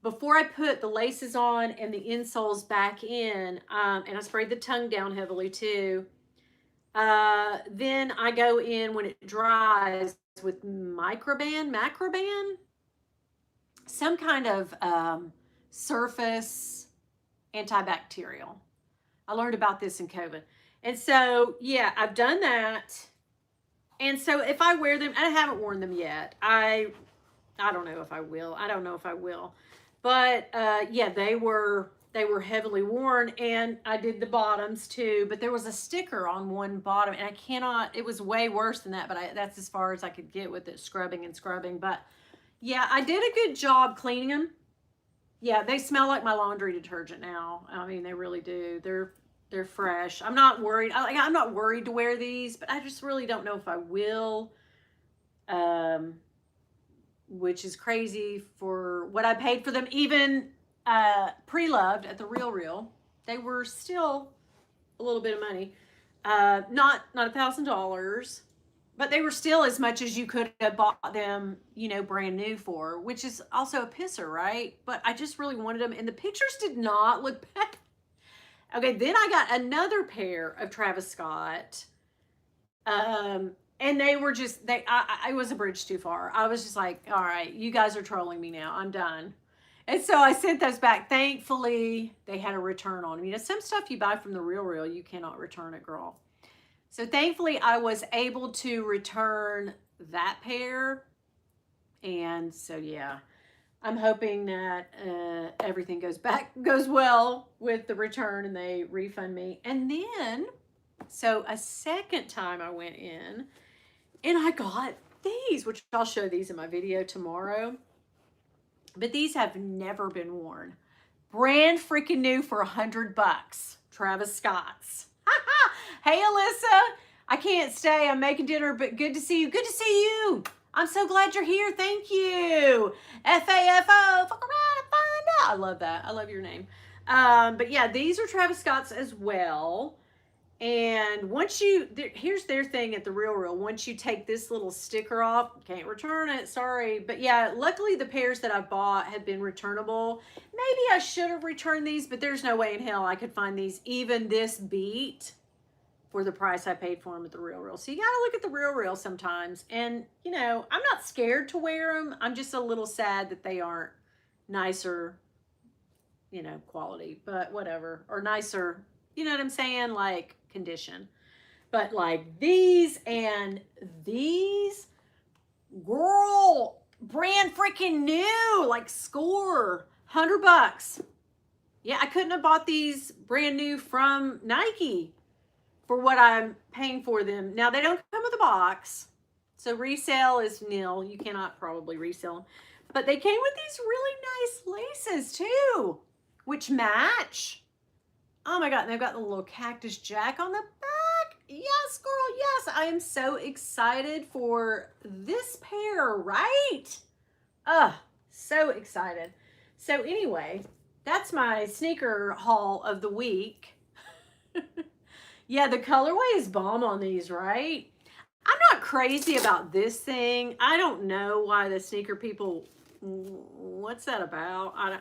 before I put the laces on and the insoles back in, and I sprayed the tongue down heavily too. Then I go in when it dries with macroban, some kind of surface antibacterial. I learned about this in COVID. And so, yeah, I've done that. And so if I wear them, I haven't worn them yet. I don't know if I will. I don't know if I will. But yeah, they were heavily worn, and I did the bottoms too. But there was a sticker on one bottom, and I cannot. It was way worse than that, but that's as far as I could get with it, scrubbing and scrubbing. But yeah, I did a good job cleaning them. Yeah, they smell like my laundry detergent now. I mean, they really do. They're fresh. I'm not worried. I'm not worried to wear these, but I just really don't know if I will. Which is crazy for what I paid for them. Even pre-loved at the Real, they were still a little bit of money. Not $1,000, but they were still as much as you could have bought them, brand new for, which is also a pisser, right? But I just really wanted them, and the pictures did not look bad. Okay, then I got another pair of Travis Scott. And they were just I was a bridge too far. I was just like, all right, you guys are trolling me now. I'm done. And so I sent those back. Thankfully, they had a return on them. Some stuff you buy from the Real, you cannot return it, girl. So thankfully, I was able to return that pair. And so, yeah, I'm hoping that everything goes well with the return and they refund me. And then, so a second time I went in and I got these, which I'll show these in my video tomorrow. But these have never been worn. Brand freaking new for $100. Travis Scott's. Hey, Alyssa. I can't stay. I'm making dinner, but good to see you. Good to see you. I'm so glad you're here. Thank you. FAFO. Fuck around and find out. I love that. I love your name. But yeah, these are Travis Scott's as well. And here's their thing at the Real. Once you take this little sticker off, can't return it, sorry. But yeah, luckily the pairs that I bought had been returnable. Maybe I should have returned these, but there's no way in hell I could find these, even this beat, for the price I paid for them at the Real. So you gotta look at the Real sometimes. And, I'm not scared to wear them. I'm just a little sad that they aren't nicer, quality, but whatever. Or nicer, you know what I'm saying? Like, condition. But like these and these, girl, brand freaking new, like score, $100. Yeah, I couldn't have bought these brand new from Nike for what I'm paying for them. Now, they don't come with a box, so resale is nil. You cannot probably resell them. But they came with these really nice laces too, which match. Oh my God, and they've got the little cactus jack on the back. Yes, girl, yes. I am so excited for this pair, right? So excited. So anyway, that's my sneaker haul of the week. Yeah, the colorway is bomb on these, right? I'm not crazy about this thing. I don't know why the sneaker people, what's that about? I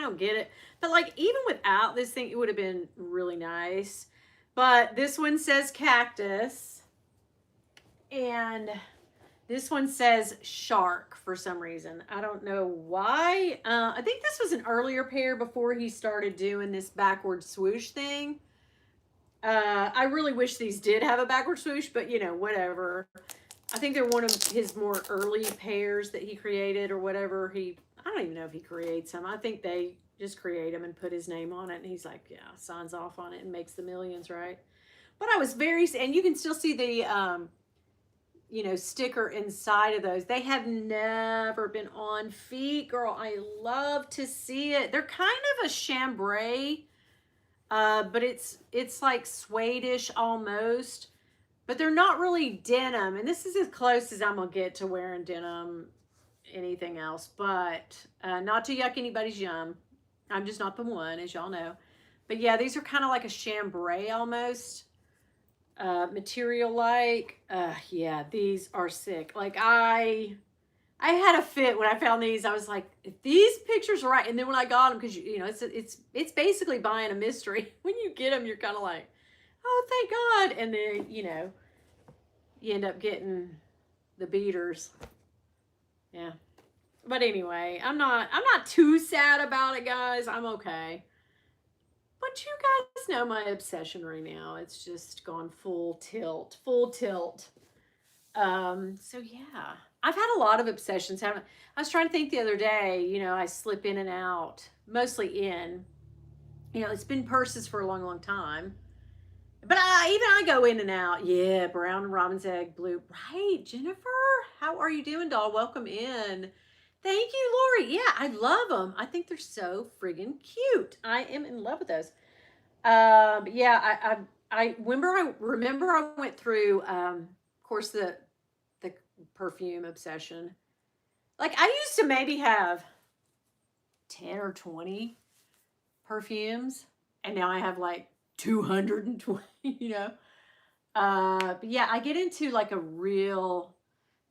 don't get it. But like, even without this thing, it would have been really nice. But this one says cactus. And this one says shark for some reason. I don't know why. I think this was an earlier pair before he started doing this backward swoosh thing. I really wish these did have a backward swoosh, but whatever. I think they're one of his more early pairs that he created or whatever. I don't even know if he creates them. I think they just create them and put his name on it. And he's like, yeah, signs off on it and makes the millions, right? But I was and you can still see the, sticker inside of those. They have never been on feet, girl. I love to see it. They're kind of a chambray, but it's like suede-ish almost, but they're not really denim. And this is as close as I'm gonna get to wearing denim, anything else, but not to yuck anybody's yum. I'm just not the one, as y'all know. But yeah, these are kind of like a chambray almost. Material like, yeah, these are sick. Like I had a fit when I found these. I was like, if these pictures are right. And then when I got them, because it's basically buying a mystery. When you get them, you're kind of like, oh, thank God. And then you end up getting the beaters. Yeah. But anyway, I'm not too sad about it, guys. I'm okay. But you guys know my obsession right now. It's just gone full tilt, full tilt. So yeah, I've had a lot of obsessions. I was trying to think the other day, I slip in and out, mostly in. It's been purses for a long, long time. But I go in and out. Yeah, brown robin's egg, blue. Right, Jennifer? How are you doing, doll? Welcome in. Thank you, Lori. Yeah, I love them. I think they're so friggin' cute. I am in love with those. But yeah, I remember I went through, of course, the perfume obsession. Like I used to maybe have 10 or 20 perfumes, and now I have like 220, but yeah, I get into like a real,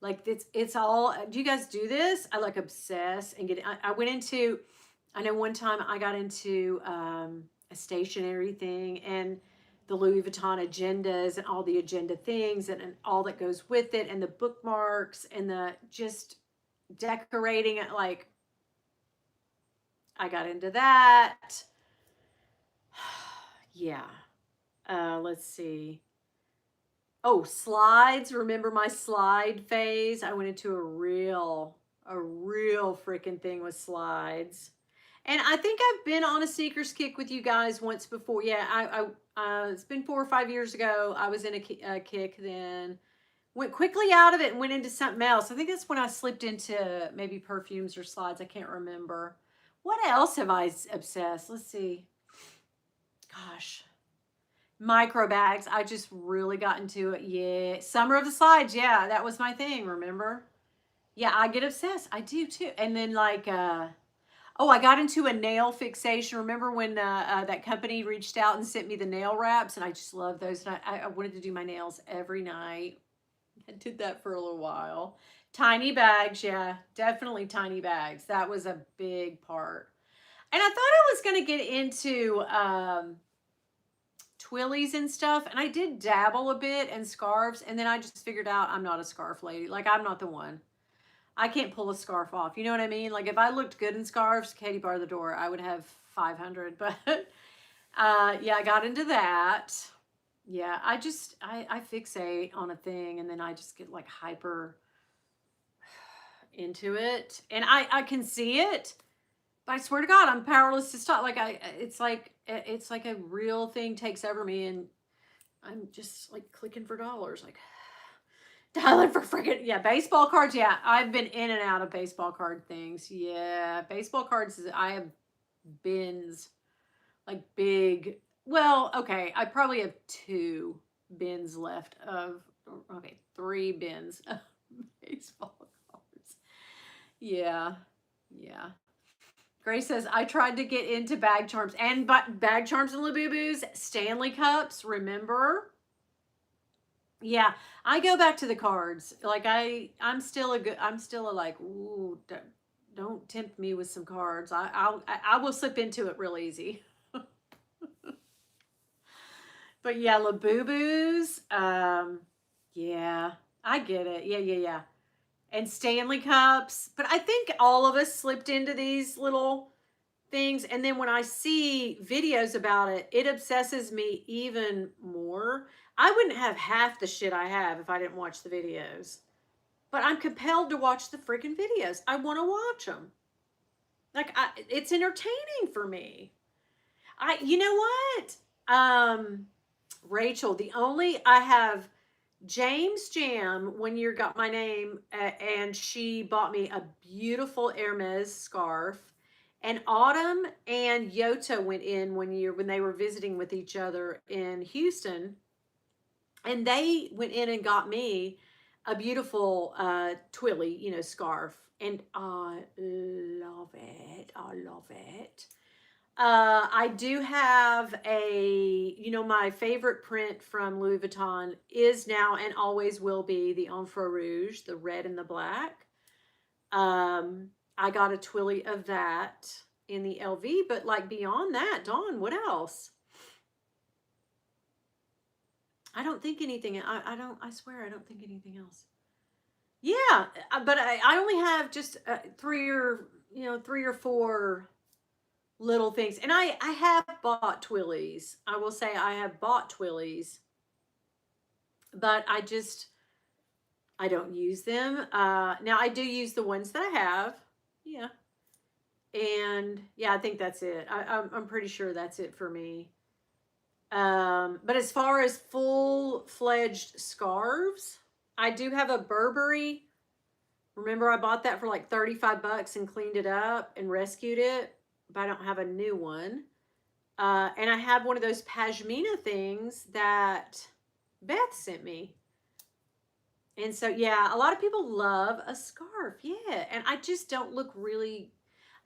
like it's all, do you guys do this? I like obsess and I know one time I got into a stationery thing and the Louis Vuitton agendas and all the agenda things and all that goes with it and the bookmarks and the just decorating it. Like I got into that. Yeah. Let's see. Oh, slides. Remember my slide phase? I went into a real freaking thing with slides. And I think I've been on a sneakers kick with you guys once before. Yeah, it's been 4 or 5 years ago. I was in a kick then. Went quickly out of it and went into something else. I think that's when I slipped into maybe perfumes or slides. I can't remember. What else have I obsessed? Let's see. Gosh. Micro bags. I just really got into it. Yeah. Summer of the slides. Yeah, that was my thing, remember? Yeah, I get obsessed. I do too. And then like, oh, I got into a nail fixation. Remember when that company reached out and sent me the nail wraps? And I just love those. And I wanted to do my nails every night. I did that for a little while. Tiny bags. Yeah, definitely tiny bags. That was a big part. And I thought I was going to get into twillies and stuff. And I did dabble a bit in scarves. And then I just figured out I'm not a scarf lady. Like, I'm not the one. I can't pull a scarf off. You know what I mean? Like if I looked good in scarves, Katie bar the door, I would have 500. But yeah, I got into that. Yeah, I fixate on a thing and then I just get like hyper into it. And I can see it, but I swear to God, I'm powerless to stop. Like it's like a real thing takes over me and I'm just like clicking for dollars. Like, dialing for freaking, yeah, baseball cards. Yeah, I've been in and out of baseball card things. Yeah, baseball cards, I have bins, like big, well, okay, I probably have 2 bins left of, okay, 3 bins of baseball cards. Yeah, yeah. Grace says, I tried to get into bag charms and bag charms and Labubu's, Stanley Cups, remember? Yeah, I go back to the cards. Like I'm still a like, ooh, don't tempt me with some cards. I will slip into it real easy. But yeah, Labubu's, yeah, I get it. Yeah. And Stanley Cups. But I think all of us slipped into these little things. And then when I see videos about it, it obsesses me even more. I wouldn't have half the shit I have if I didn't watch the videos. But I'm compelled to watch the freaking videos. I want to watch them. Like, it's entertaining for me. You know what? Rachel, I have James Jam one year got my name, and she bought me a beautiful Hermes scarf. And Autumn and Yota went in one year when they were visiting with each other in Houston, and they went in and got me a beautiful twilly, scarf, and I love it. I love it. I do have my favorite print from Louis Vuitton is now and always will be the Enfant Rouge, the red and the black. I got a twilly of that in the LV, but like beyond that, Dawn, what else? I don't think anything. I swear, I don't think anything else. Yeah, but I only have just three or four little things. And I have bought twillies. I will say I have bought twillies, but I don't use them. Now I do use the ones that I have. Yeah. And yeah, I think that's it. I'm pretty sure that's it for me. But as far as full-fledged scarves, I do have a Burberry. Remember, I bought that for like 35 bucks and cleaned it up and rescued it, but I don't have a new one. And I have one of those pashmina things that Beth sent me. And so, yeah, a lot of people love a scarf. Yeah. And I just don't look really,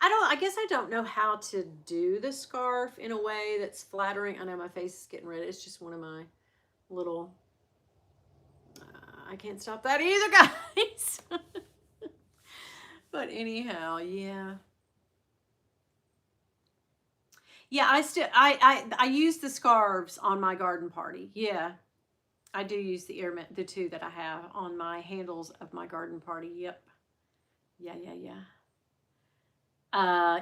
I guess I don't know how to do the scarf in a way that's flattering. I know my face is getting red. It's just one of my little, I can't stop that either, guys. But anyhow, yeah. Yeah, I use the scarves on my garden party. Yeah. I do use the two that I have on my handles of my garden party. Yep. Yeah, yeah, yeah.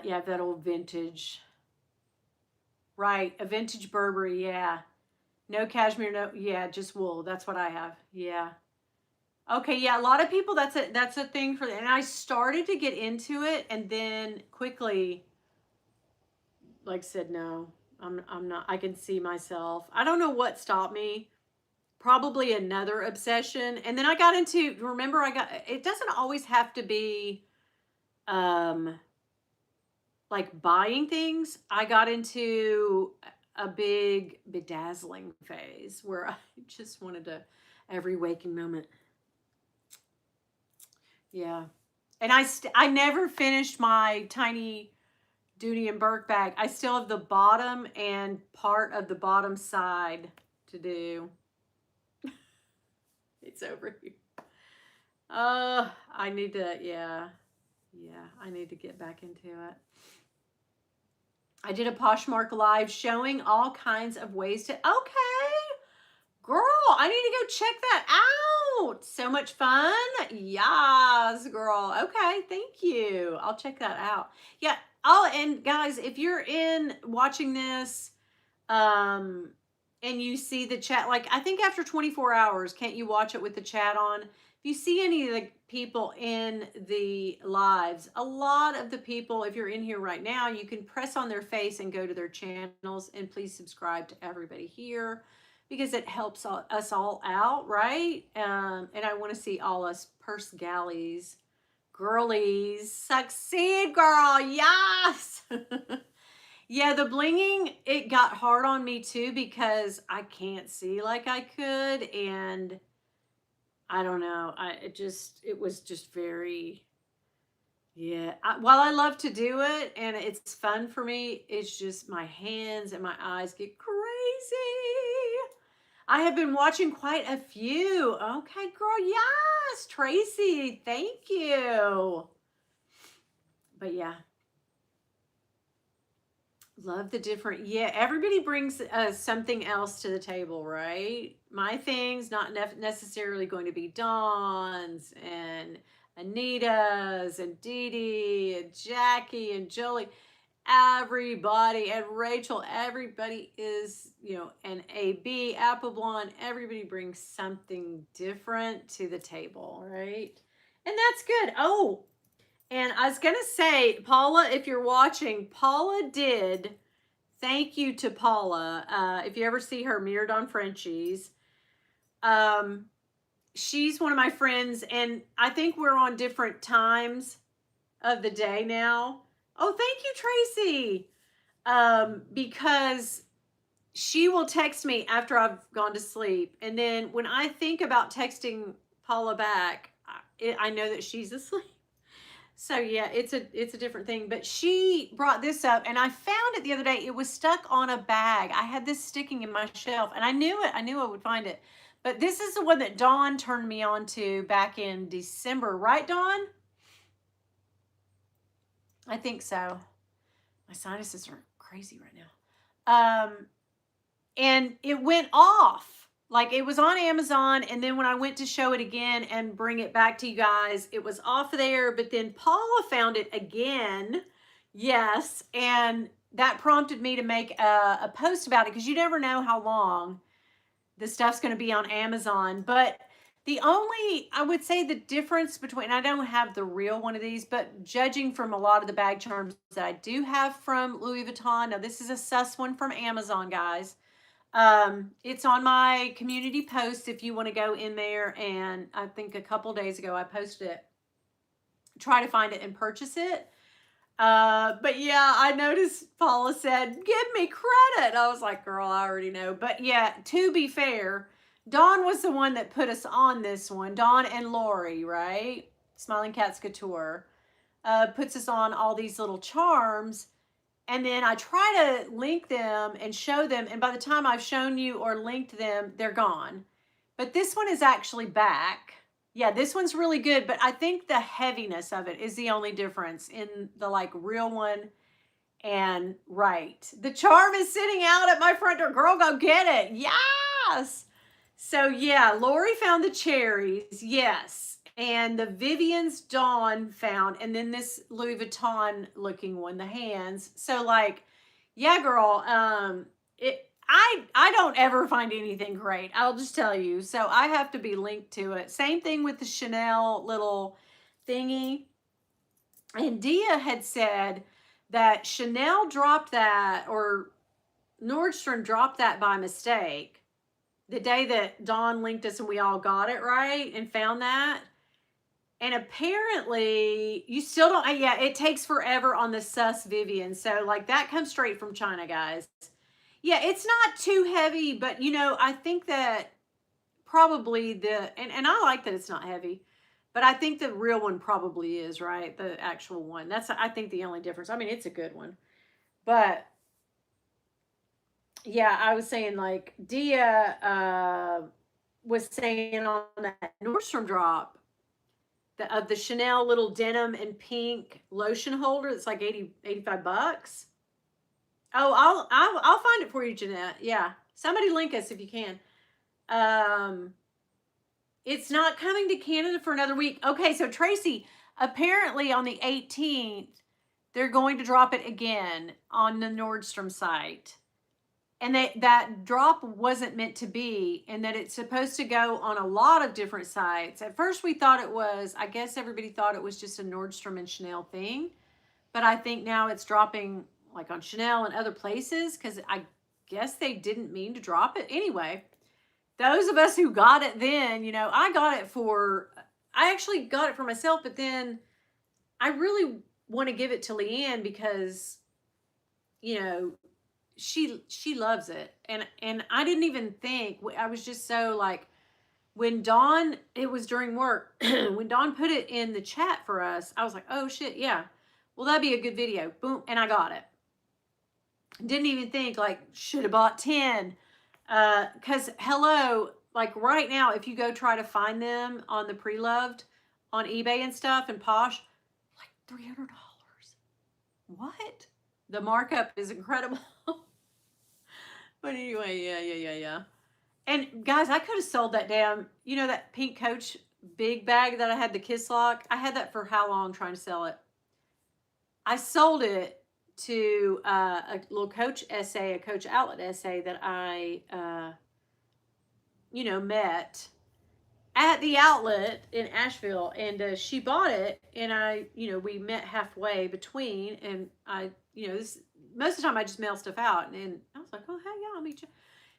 Yeah, that old vintage. Right, a vintage Burberry, yeah. No cashmere, no, yeah, just wool. That's what I have. Yeah. Okay, yeah, a lot of people that's a thing for them. And I started to get into it and then quickly like said no. I'm not, I can see myself. I don't know what stopped me. Probably another obsession. And then I got into, remember it doesn't always have to be like buying things. I got into a big bedazzling phase where I just wanted to every waking moment. Yeah. And I never finished my tiny Dooney and Burke bag. I still have the bottom and part of the bottom side to do. It's over here. I need to, yeah, I need to get back into it. I did a Poshmark live showing all kinds of ways to, okay, girl, I need to go check that out. So much fun. Yes, girl. Okay, thank you. I'll check that out. Yeah. Oh, and guys, if you're watching this, and you see the chat, like I think after 24 hours, can't you watch it with the chat on? If you see any of the people in the lives, a lot of the people, if you're in here right now, you can press on their face and go to their channels, and please subscribe to everybody here because it helps us all out, right? And I want to see all us purse galleys, girlies succeed, girl. Yes. Yeah, the blinging, it got hard on me too because I can't see like I could, and I don't know. It was just very, yeah. While I love to do it and it's fun for me, it's just my hands and my eyes get crazy. I have been watching quite a few. Okay, girl. Yes, Tracy. Thank you. But yeah. Love the different, yeah, everybody brings something else to the table, right? My thing's not necessarily going to be Dawn's and Anita's and Dee Dee and Jackie and Jolie. Everybody, and Rachel, everybody is, and AB, Apple Blonde, everybody brings something different to the table, right? And that's good. Oh, and I was going to say, Paula, if you're watching, Paula did, thank you to Paula. If you ever see her mirrored on Frenchies, she's one of my friends, and I think we're on different times of the day now. Oh, thank you, Tracy. Because she will text me after I've gone to sleep, and then when I think about texting Paula back, I know that she's asleep. So yeah, it's a different thing. But she brought this up, and I found it the other day. It was stuck on a bag. I had this sticking in my shelf, and I knew it. I knew I would find it. But this is the one that Dawn turned me on to back in December, right, Dawn? I think so. My sinuses are crazy right now. And it went off. Like, it was on Amazon, and then when I went to show it again and bring it back to you guys, it was off there. But then Paula found it again. Yes, and that prompted me to make a post about it, because you never know how long the stuff's going to be on Amazon. But the only, I would say, the difference between, I don't have the real one of these, but judging from a lot of the bag charms that I do have from Louis Vuitton, now this is a sus one from Amazon, guys. It's on my community post if you want to go in there, and I think a couple days ago I posted it. Try to find it and purchase it. But yeah, I noticed Paula said, "Give me credit." I was like, girl, I already know. But yeah, to be fair, Dawn was the one that put us on this one. Dawn and Lori, right? Smiling Cats Couture, puts us on all these little charms. And then I try to link them and show them. And by the time I've shown you or linked them, they're gone. But this one is actually back. Yeah, this one's really good. But I think the heaviness of it is the only difference in the like real one. And right, the charm is sitting out at my front door. Girl, go get it. Yes. So yeah, Lori found the cherries. Yes. And the Vivian's Dawn found, and then this Louis Vuitton looking one, the hands. So like, yeah, girl, I don't ever find anything great. I'll just tell you. So I have to be linked to it. Same thing with the Chanel little thingy. And Dia had said that Chanel dropped that, or Nordstrom dropped that by mistake the day that Dawn linked us and we all got it right and found that. And apparently you still don't, yeah, it takes forever on the Sus Vivian. So like that comes straight from China, guys. Yeah, it's not too heavy, but you know, I think that probably and I like that it's not heavy, but I think the real one probably is, right? The actual one. That's, I think, the only difference. I mean, it's a good one. But yeah, I was saying like Dia was saying on that Nordstrom drop, of the Chanel little denim and pink lotion holder. It's like 85 bucks. Oh, I'll find it for you, Jeanette. Yeah. Somebody link us if you can. It's not coming to Canada for another week. Okay, so Tracy, apparently on the 18th, they're going to drop it again on the Nordstrom site. And that drop wasn't meant to be, and that it's supposed to go on a lot of different sites. At first we thought it was, I guess everybody thought it was just a Nordstrom and Chanel thing. But I think now it's dropping like on Chanel and other places, because I guess they didn't mean to drop it. Anyway, those of us who got it then, you know, I actually got it for myself, but then I really want to give it to Leanne because, you know, she loves it. And I didn't even think, I was just so like, when Dawn, it was during work, when Dawn put it in the chat for us, I was like, oh shit, yeah, well, that'd be a good video. Boom, and I got it. Didn't even think, like, should have bought 10. Because hello, like right now, if you go try to find them on the Pre-Loved on eBay and stuff and Posh, like $300. What? The markup is incredible. But anyway, yeah. And guys, I could have sold that damn, you know, that pink Coach big bag that I had, the Kiss Lock. I had that for how long trying to sell it? I sold it to a little Coach essay, a Coach outlet essay that I, you know, met at the outlet in Asheville, and she bought it, and I, you know, we met halfway between, and I, you know, most of the time I just mail stuff out, and I was like, oh, hey, yeah, I'll meet you.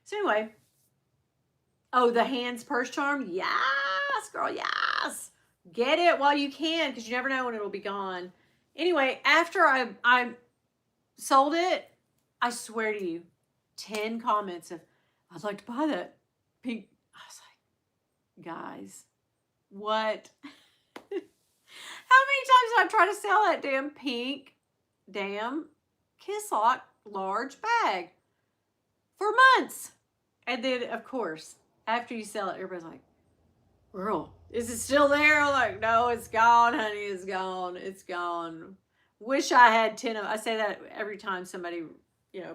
So anyway, oh, the hands purse charm, yeah, girl, yes. Get it while you can, because you never know when it'll be gone. Anyway, after I sold it, I swear to you, 10 comments of, I'd like to buy that pink. I was like, guys, what? How many times did I try to sell that damn pink, Kiss Lock large bag for months? And then, of course, after you sell it, everybody's like, girl, is it still there? I'm like, no, it's gone, honey. It's gone. It's gone. Wish I had 10 of them. I say that every time somebody,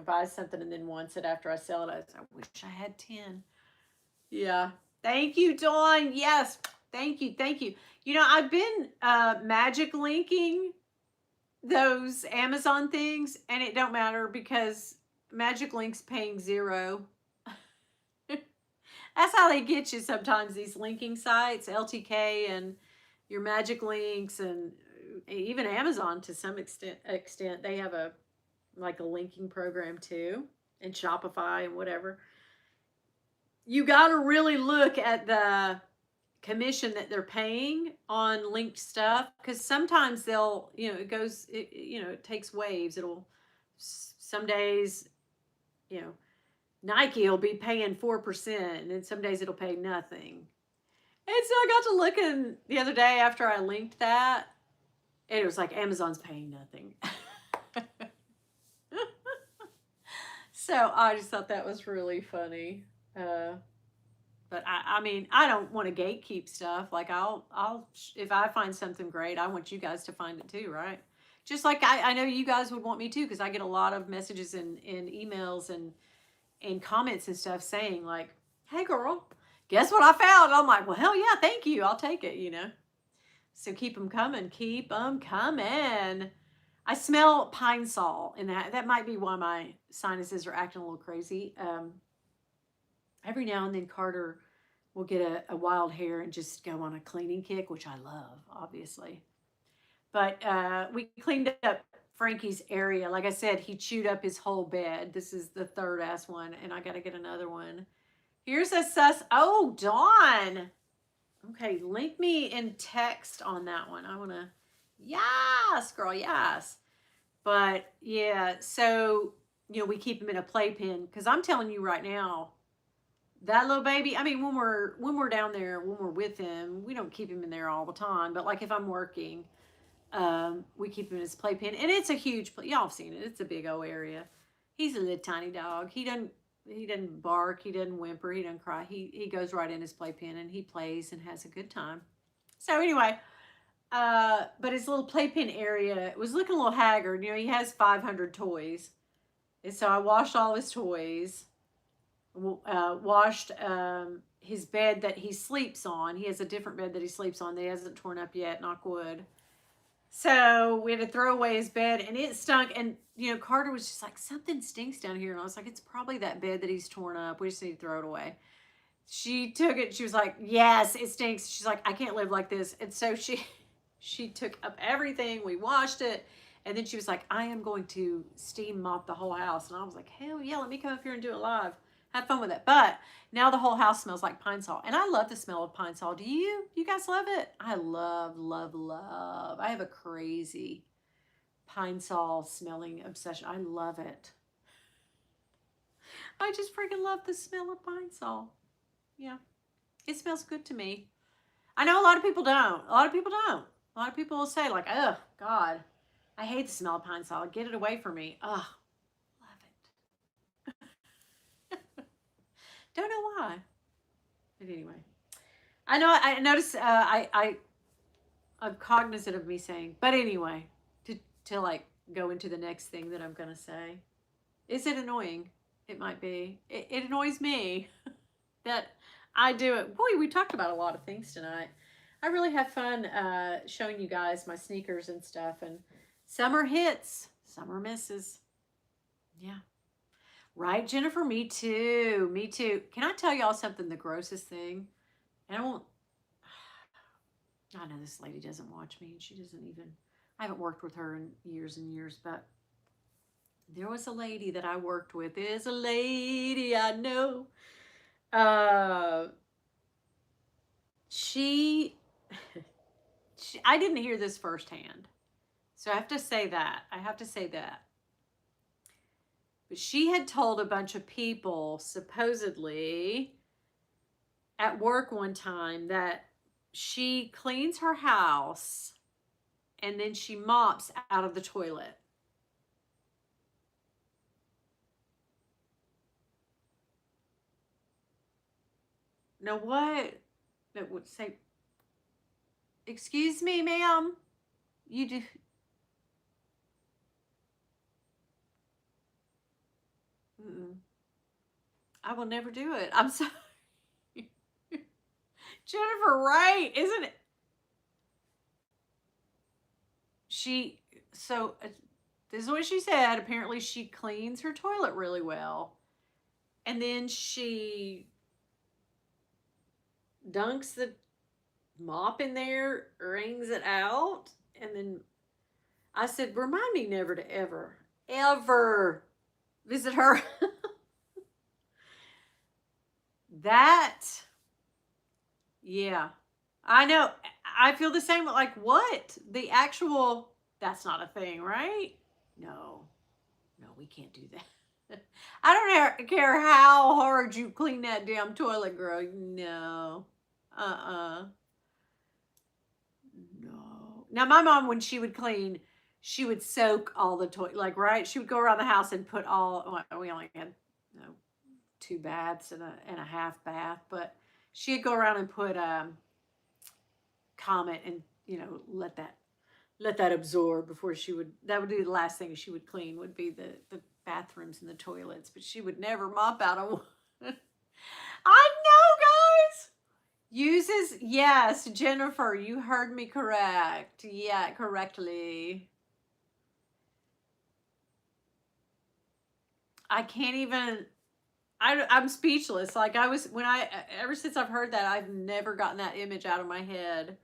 buys something and then wants it after I sell it. I wish I had 10. Yeah. Thank you, Dawn. Yes. Thank you. Thank you. I've been magic linking those Amazon things, and it don't matter because Magic Link's paying 0. That's how they get you sometimes, these linking sites, LTK and your Magic Links, and even Amazon to some extent they have a linking program too, and Shopify and whatever. You got to really look at the commission that they're paying on linked stuff, because sometimes they'll, it takes waves. It'll, some days, Nike will be paying 4%, and then some days it'll pay nothing. And so I got to looking the other day after I linked that, and it was like Amazon's paying nothing. So I just thought that was really funny. But I mean, I don't want to gatekeep stuff. Like I'll if I find something great, I want you guys to find it too, right? Just like I know you guys would want me to, because I get a lot of messages and emails and comments and stuff saying like, hey girl, guess what I found? I'm like, well, hell yeah, thank you. I'll take it, So keep them coming. Keep them coming. I smell pine sol, and that might be why my sinuses are acting a little crazy. Every now and then Carter will get a wild hair and just go on a cleaning kick, which I love, obviously. But we cleaned up Frankie's area. Like I said, he chewed up his whole bed. This is the third ass one, and I got to get another one. Here's a oh, Dawn. Okay, link me in text on that one. I want to, yes, girl, yes. But yeah, so, we keep him in a playpen, because I'm telling you right now, that little baby, I mean, when we're down there, when we're with him, we don't keep him in there all the time. But like if I'm working, we keep him in his playpen, and it's a huge y'all have seen it. It's a big old area. He's a little tiny dog. He doesn't bark. He doesn't whimper. He doesn't cry. He goes right in his playpen and he plays and has a good time. So anyway, but his little playpen area was looking a little haggard. He has 500 toys, and so I washed all his toys. Washed his bed that he sleeps on. He has a different bed that he sleeps on that he hasn't torn up yet, knock wood. So we had to throw away his bed, and it stunk. And, Carter was just like, something stinks down here. And I was like, it's probably that bed that he's torn up. We just need to throw it away. She took it. She was like, yes, it stinks. She's like, I can't live like this. And so she took up everything. We washed it. And then she was like, I am going to steam mop the whole house. And I was like, hell yeah, let me come up here and do it live. Have fun with it. But now the whole house smells like pine sol. And I love the smell of pine sol. Do you? You guys love it? I love, love, love. I have a crazy pine sol smelling obsession. I love it. I just freaking love the smell of pine sol. Yeah. It smells good to me. I know a lot of people don't. A lot of people don't. A lot of people will say like, oh, God, I hate the smell of pine sol. Get it away from me. Ugh. Don't know why. But anyway, I know I noticed I'm cognizant of me saying, but anyway, to like go into the next thing that I'm gonna say. Is it annoying? It might be. It annoys me that I do it. Boy, we talked about a lot of things tonight. I really have fun showing you guys my sneakers and stuff, and some are hits, some are misses. Yeah. Right, Jennifer? Me too. Me too. Can I tell y'all something? The grossest thing? And I won't. I know this lady doesn't watch me, and she doesn't even. I haven't worked with her in years and years, but there was a lady that I worked with. There's a lady I know. she, I didn't hear this firsthand. So I have to say that. I have to say that. But she had told a bunch of people, supposedly, at work one time that she cleans her house and then she mops out of the toilet. Now what? That would say, excuse me, ma'am. You do. Mm-mm. I will never do it. I'm sorry. Jennifer, right? Isn't it? She, so this is what she said. Apparently, she cleans her toilet really well. And then she dunks the mop in there, wrings it out. And then I said, remind me never to ever visit her. That, yeah. I know. I feel the same. Like, what? The actual, that's not a thing, right? No, no, we can't do that. I don't care how hard you clean that damn toilet, girl. No. Uh-uh. No. Now, my mom, when she would clean, she would soak all the toilet, like, right? She would go around the house and put all, well, we only had, you know, 2 baths and a half bath, but she'd go around and put Comet and, let that absorb before she would, that would be the last thing she would clean, would be the bathrooms and the toilets, but she would never mop out of one. I know, guys. Uses, yes, Jennifer, you heard me correct. Yeah, correctly. I can't even, I'm speechless. Like, ever since I've heard that, I've never gotten that image out of my head.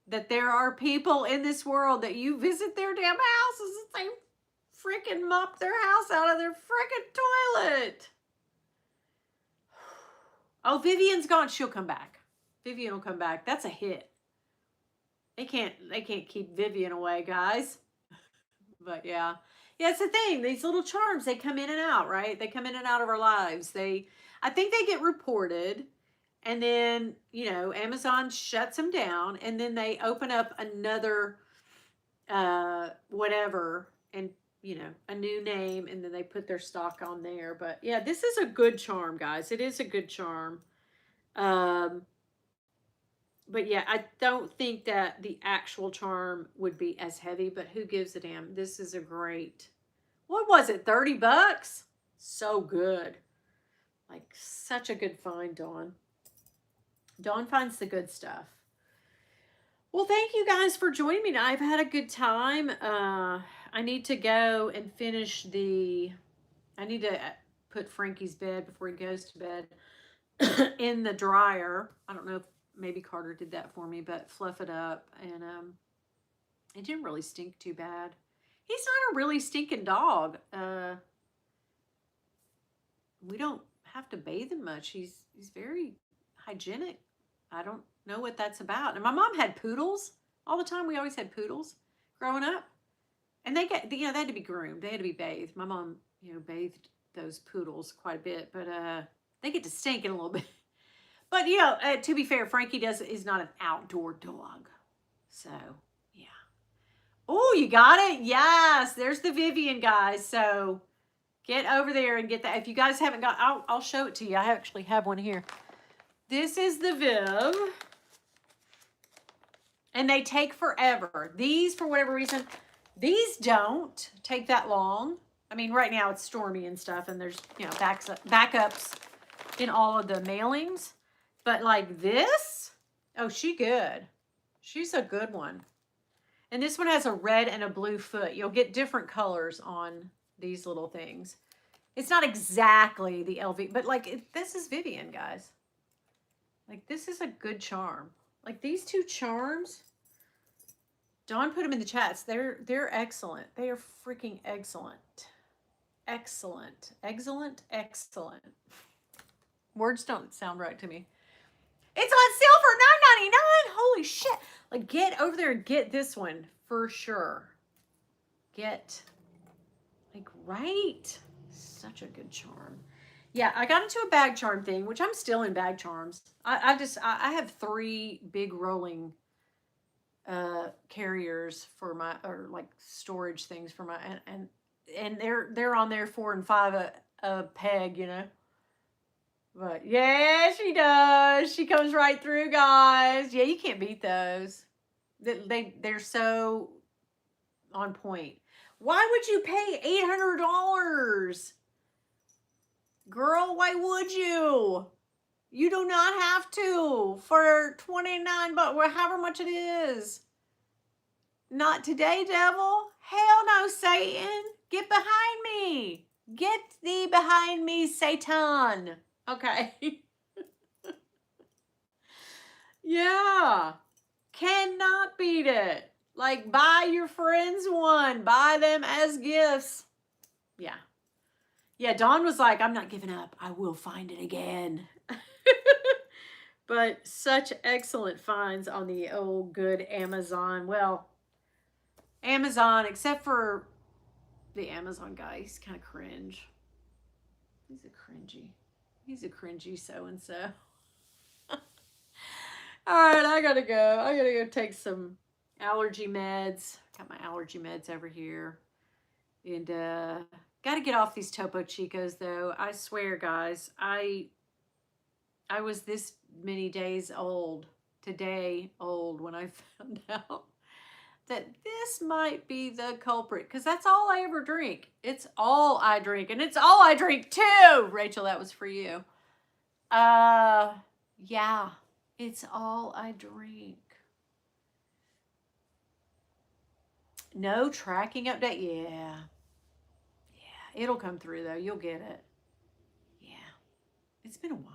That there are people in this world that you visit their damn houses and they freaking mop their house out of their freaking toilet. Oh, Vivian's gone. She'll come back. Vivian will come back. That's a hit. They can't keep Vivian away, guys. But yeah. Yeah, it's the thing. These little charms, they come in and out, right? They come in and out of our lives. I think they get reported, and then, Amazon shuts them down, and then they open up another whatever, and a new name, and then they put their stock on there. But yeah, this is a good charm, guys. It is a good charm. But yeah, I don't think that the actual charm would be as heavy, but who gives a damn? This is a great, what was it, $30? So good. Like, such a good find, Dawn. Dawn finds the good stuff. Well, thank you guys for joining me. I've had a good time. I need to go and finish I need to put Frankie's bed before he goes to bed in the dryer. I don't know if maybe Carter did that for me, but fluff it up, and it didn't really stink too bad. He's not a really stinking dog. We don't have to bathe him much. He's very hygienic. I don't know what that's about. And my mom had poodles all the time. We always had poodles growing up, and they they had to be groomed. They had to be bathed. My mom, bathed those poodles quite a bit, but they get to stinking a little bit. But, to be fair, Frankie is not an outdoor dog. So, yeah. Oh, you got it? Yes. There's the Vivian, guys. So, get over there and get that. If you guys haven't got, I'll show it to you. I actually have one here. This is the Viv. And they take forever. These, for whatever reason, these don't take that long. I mean, right now it's stormy and stuff, and there's, backups in all of the mailings. But like this, oh, she good. She's a good one. And this one has a red and a blue foot. You'll get different colors on these little things. It's not exactly the LV, but like this is Vivian, guys. Like, this is a good charm. Like, these two charms, Dawn put them in the chats. They're excellent. They are freaking excellent. Excellent. Excellent. Excellent. Words don't sound right to me. It's on sale for Holy shit. Like, get over there and get this one for sure. Get, like, right? Such a good charm. Yeah, I got into a bag charm thing, which I'm still in bag charms. I have 3 big rolling carriers for my, or like storage things for my, and they're on there 4 and 5 a peg, you know. But yeah, she does. She comes right through, guys. Yeah, you can't beat those. They're so on point. Why would you pay $800? Girl, why would you? You do not have to for 29 bucks, or however much it is. Not today, devil. Hell no, Satan. Get behind me. Get thee behind me, Satan. Okay. Yeah. Cannot beat it. Like, buy your friends one. Buy them as gifts. Yeah. Yeah, Dawn was like, I'm not giving up. I will find it again. But such excellent finds on the old good Amazon. Well, Amazon, except for the Amazon guy. He's kind of cringe. He's a cringy so-and-so. All right, I gotta go. I gotta go take some allergy meds. Got my allergy meds over here. And gotta get off these Topo Chicos, though. I swear, guys, I was this many days old, today old, when I found out that this might be the culprit, because that's all I ever drink. It's all I drink, and it's all I drink too. Rachel, that was for you. Yeah, it's all I drink. No tracking update. Yeah, it'll come through though. You'll get it. Yeah, it's been a while.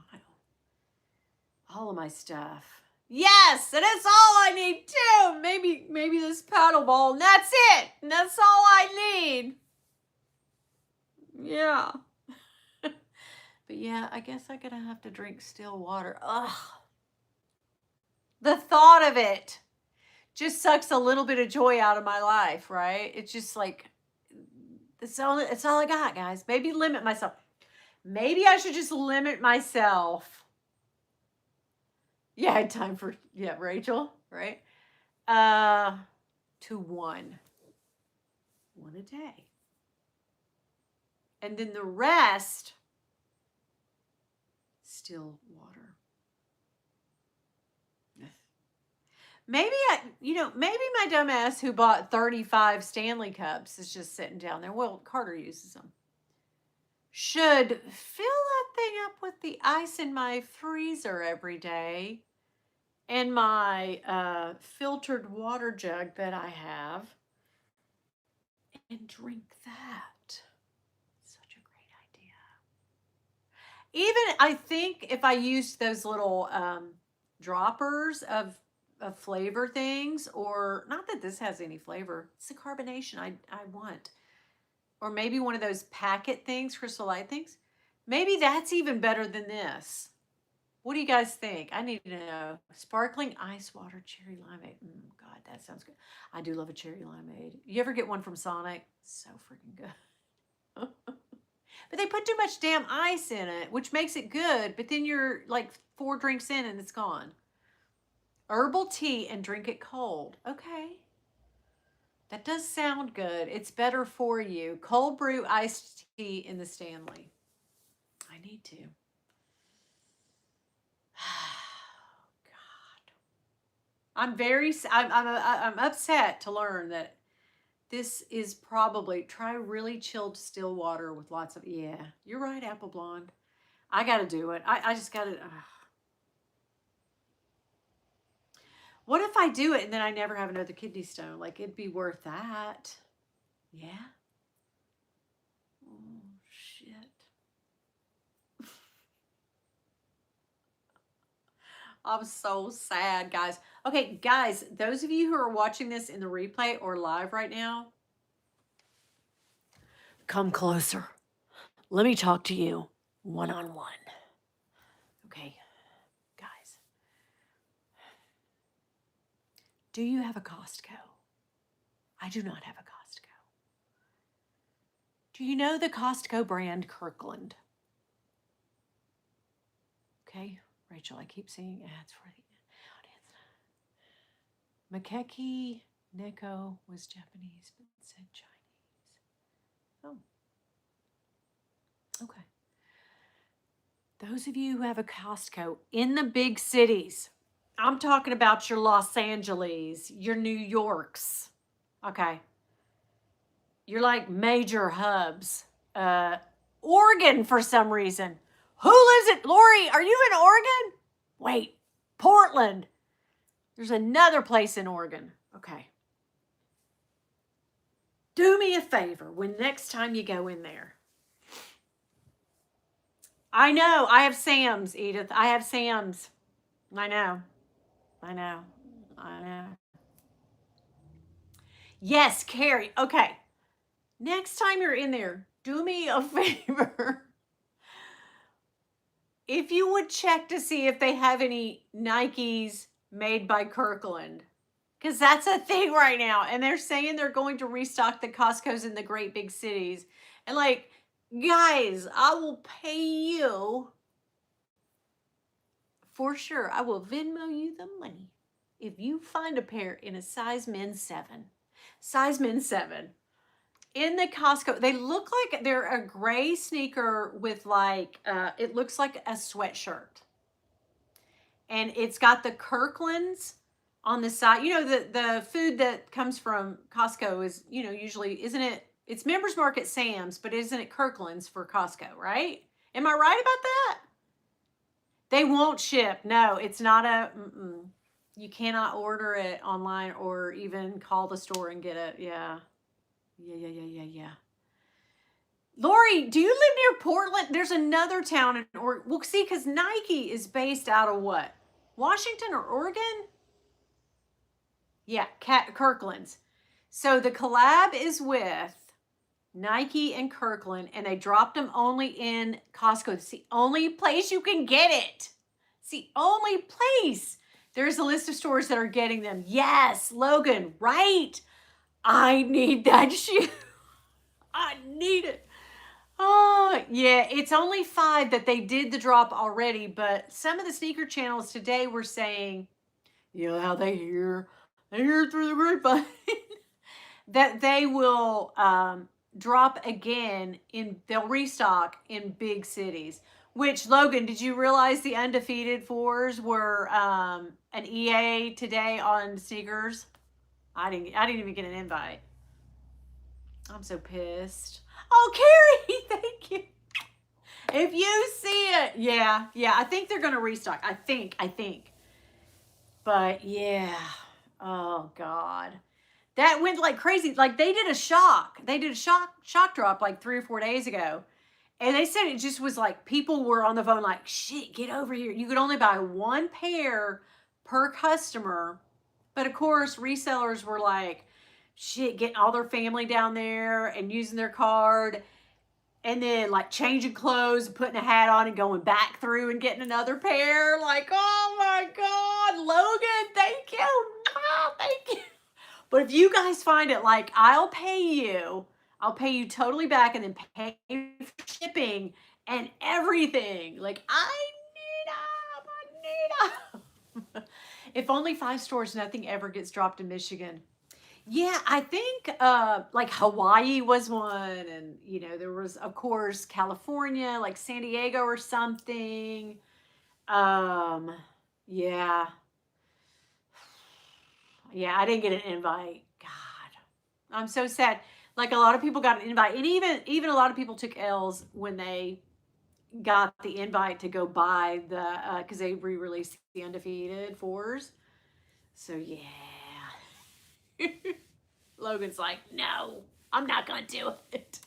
All of my stuff. Yes, and it's all I need too. Maybe this paddle ball, and that's it. And that's all I need. Yeah. But yeah, I guess I'm gonna have to drink still water. Ugh. The thought of it just sucks a little bit of joy out of my life, right? It's just like, it's all I got, guys. Maybe limit myself. Maybe I should just limit myself. Yeah, I had time for, yeah, Rachel, right? To one a day. And then the rest, still water. Maybe maybe my dumbass who bought 35 Stanley Cups is just sitting down there. Well, Carter uses them. Should fill that thing up with the ice in my freezer every day and my filtered water jug that I have and drink that. Such a great idea. Even, I think if I used those little droppers of flavor things, or not that this has any flavor, it's the carbonation I want, or maybe one of those packet things, Crystal Light things, maybe that's even better than this. What do you guys think? I need to know. Sparkling ice water cherry limeade. God, that sounds good. I do love a cherry limeade. You ever get one from Sonic? So freaking good. But they put too much damn ice in it, which makes it good, but then you're like 4 drinks in and it's gone. Herbal tea and drink it cold. Okay. That does sound good. It's better for you. Cold brew iced tea in the Stanley. I need to. God. I'm upset to learn that this is probably, try really chilled still water with lots of, yeah, you're right, Apple Blonde. I got to do it. I just got to. What if I do it and then I never have another kidney stone? Like, it'd be worth that. Yeah. Oh, shit. I'm so sad, guys. Okay, guys, those of you who are watching this in the replay or live right now, come closer. Let me talk to you one-on-one. Okay, guys. Do you have a Costco? I do not have a Costco. Do you know the Costco brand Kirkland? Okay, Rachel, I keep seeing ads for the audience. Makeki Neko was Japanese but said Chinese. Oh, okay. Those of you who have a Costco in the big cities, I'm talking about your Los Angeles, your New Yorks, okay? You're like major hubs. Oregon for some reason. Who lives in, Lori, are you in Oregon? Wait, Portland. There's another place in Oregon. Okay. Do me a favor when next time you go in there. I know, I have Sam's, Edith. I have Sam's. I know. Yes, Carrie. Okay. Next time you're in there, do me a favor. If you would check to see if they have any Nikes made by Kirkland, because that's a thing right now. And they're saying they're going to restock the Costco's in the great big cities. And like, guys, I will pay you for sure. I will Venmo you the money if you find a pair in a size men's 7. Size men's 7. In the Costco, they look like they're a gray sneaker with like, it looks like a sweatshirt. And it's got the Kirklands on the side. You know, the food that comes from Costco is, you know, usually, isn't it? It's Members Market Sam's, but isn't it Kirkland's for Costco, right? Am I right about that? They won't ship. No, it's not a, you cannot order it online or even call the store and get it. Yeah. Yeah. Lori, do you live near Portland? There's another town in Oregon. Well, see, because Nike is based out of what? Washington or Oregon? Yeah, Kirkland's. So the collab is with Nike and Kirkland, and they dropped them only in Costco. It's the only place you can get it. It's the only place. There's a list of stores that are getting them. Yes, Logan, right? I need that shoe. I need it. Oh, yeah. It's only 5 that they did the drop already, but some of the sneaker channels today were saying, you know how they hear through the grapevine, that they will drop again they'll restock in big cities. Which, Logan, did you realize the Undefeated 4s were an EA today on sneakers? I didn't even get an invite. I'm so pissed. Oh, Carrie, thank you. If you see it, yeah, I think they're going to restock. I think. But yeah, oh God. That went like crazy. Like they did a shock drop like 3 or 4 days ago. And they said it just was like people were on the phone like, shit, get over here. You could only buy 1 pair per customer. But of course, resellers were like, shit, getting all their family down there and using their card. And then like changing clothes and putting a hat on and going back through and getting another pair. Like, oh my God, Logan, thank you. Oh, thank you. But if you guys find it, like, I'll pay you totally back and then pay for shipping and everything. Like, I need them. If only 5 stores, nothing ever gets dropped in Michigan. Yeah, I think like Hawaii was one, and you know there was of course California, like San Diego or something. Yeah, I didn't get an invite. God, I'm so sad. Like a lot of people got an invite, and even a lot of people took L's when they got the invite to go buy the because they re-released the Undefeated 4s. So yeah. Logan's like, no, I'm not going to do it.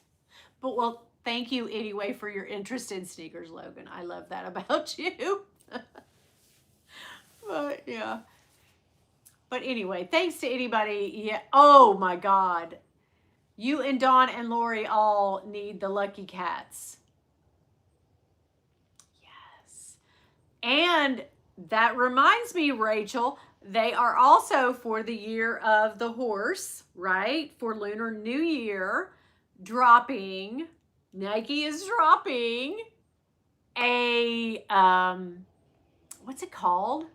But well, thank you anyway for your interest in sneakers, Logan. I love that about you. But yeah. But anyway, thanks to anybody. Yeah. Oh my God. You and Dawn and Lori all need the Lucky Cats. Yes. And that reminds me, Rachel, They are also for the year of the horse, right? For Lunar New Year, dropping, Nike is dropping a, what's it called?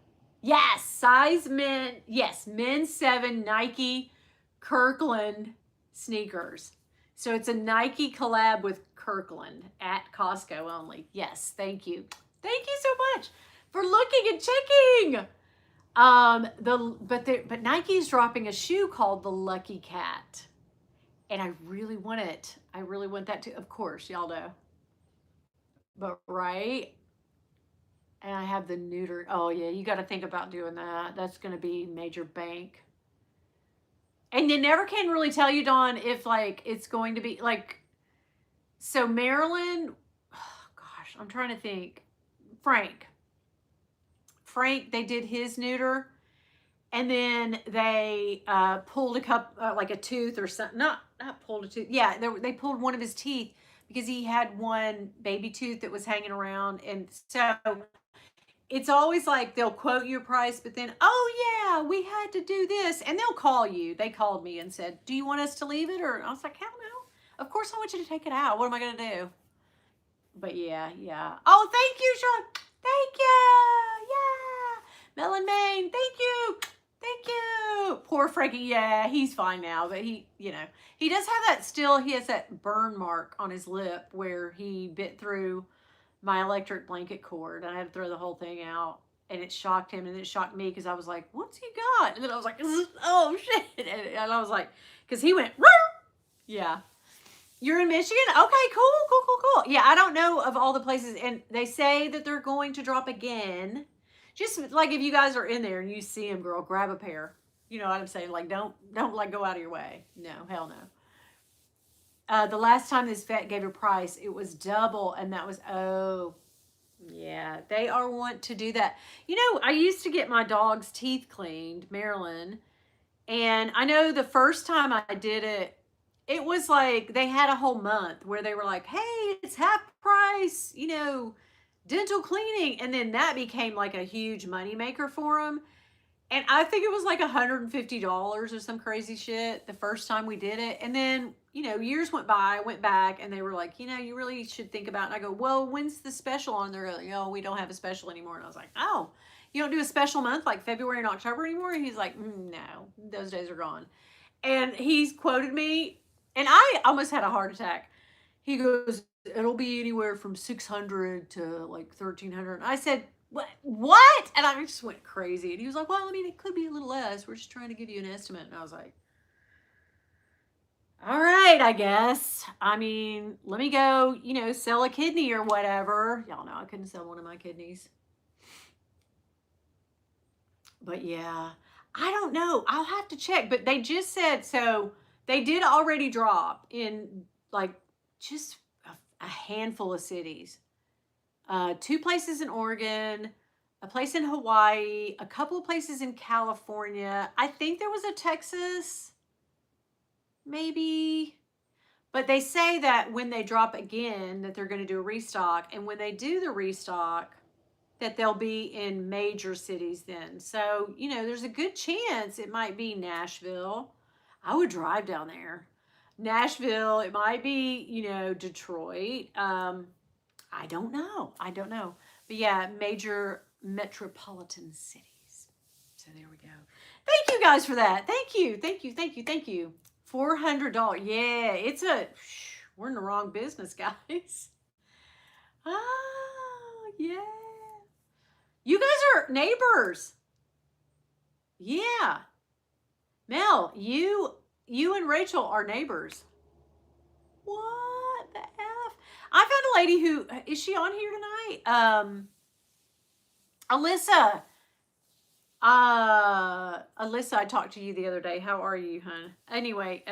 Yes, size men, yes, men's 7 Nike Kirkland sneakers. So it's a Nike collab with Kirkland at Costco only. Yes, thank you. Thank you so much for looking and checking. But Nike's dropping a shoe called the Lucky Cat, and I really want it. I really want that too. Of course, y'all know. But right, and I have the neuter. Oh yeah, you got to think about doing that. That's going to be major bank. And you never can really tell you, Dawn, if like it's going to be like. So Maryland, oh, gosh, I'm trying to think. Frank, they did his neuter, and then they pulled a like a tooth or something. Not pulled a tooth. Yeah, they pulled one of his teeth because he had one baby tooth that was hanging around, and so it's always like they'll quote your price, but then, oh yeah, we had to do this, and they'll call you. They called me and said, "Do you want us to leave it?" Or I was like, "Hell no! Of course I want you to take it out. What am I gonna do?" But yeah, yeah. Oh, thank you, Sean. Thank you. Yeah. Melon Maine, thank you. Thank you. Poor Frankie. Yeah, he's fine now, but he does have that still. He has that burn mark on his lip where he bit through my electric blanket cord. I had to throw the whole thing out. And it shocked him, and it shocked me because I was like, "What's he got?" And then I was like, "Oh shit!" And I was like, because he went, "Roo!" Yeah. You're in Michigan? Okay, cool. Yeah, I don't know of all the places, and they say that they're going to drop again. Just like if you guys are in there and you see them, girl, grab a pair. You know what I'm saying? Like, don't like go out of your way. No, hell no. The last time this vet gave a price, it was double, and that was yeah, they are want to do that. I used to get my dog's teeth cleaned, Marilyn, and I know the first time I did it, it was like they had a whole month where they were like, "Hey, it's half price, dental cleaning," and then that became like a huge moneymaker for them. And I think it was like $150 or some crazy shit the first time we did it. And then, years went by, I went back, and they were like, you really should think about it. And I go, "Well, when's the special on?" They're like, "Oh, we don't have a special anymore." And I was like, "Oh, you don't do a special month like February and October anymore?" And he's like, "No, those days are gone." And he's quoted me, and I almost had a heart attack. He goes, "It'll be anywhere from 600 to like 1,300." I said, "What?" And I just went crazy. And he was like, "Well, I mean, it could be a little less. We're just trying to give you an estimate." And I was like, "All right, I guess. I mean, let me go, sell a kidney or whatever." Y'all know I couldn't sell one of my kidneys. But yeah, I don't know. I'll have to check. But they just said so. They did already drop in like just a handful of cities. 2 places in Oregon, a place in Hawaii, a couple of places in California. I think there was a Texas, maybe. But they say that when they drop again, that they're going to do a restock. And when they do the restock, that they'll be in major cities then. So, there's a good chance it might be Nashville. I would drive down there. Nashville, it might be, Detroit. I don't know. But yeah, major metropolitan cities. So there we go. Thank you guys for that. Thank you. $400. Yeah, we're in the wrong business, guys. Ah, yeah. You guys are neighbors. Yeah. Mel, you and Rachel are neighbors. What the F? I found a lady who is she on here tonight? Alyssa. Alyssa, I talked to you the other day. How are you, hon? Anyway,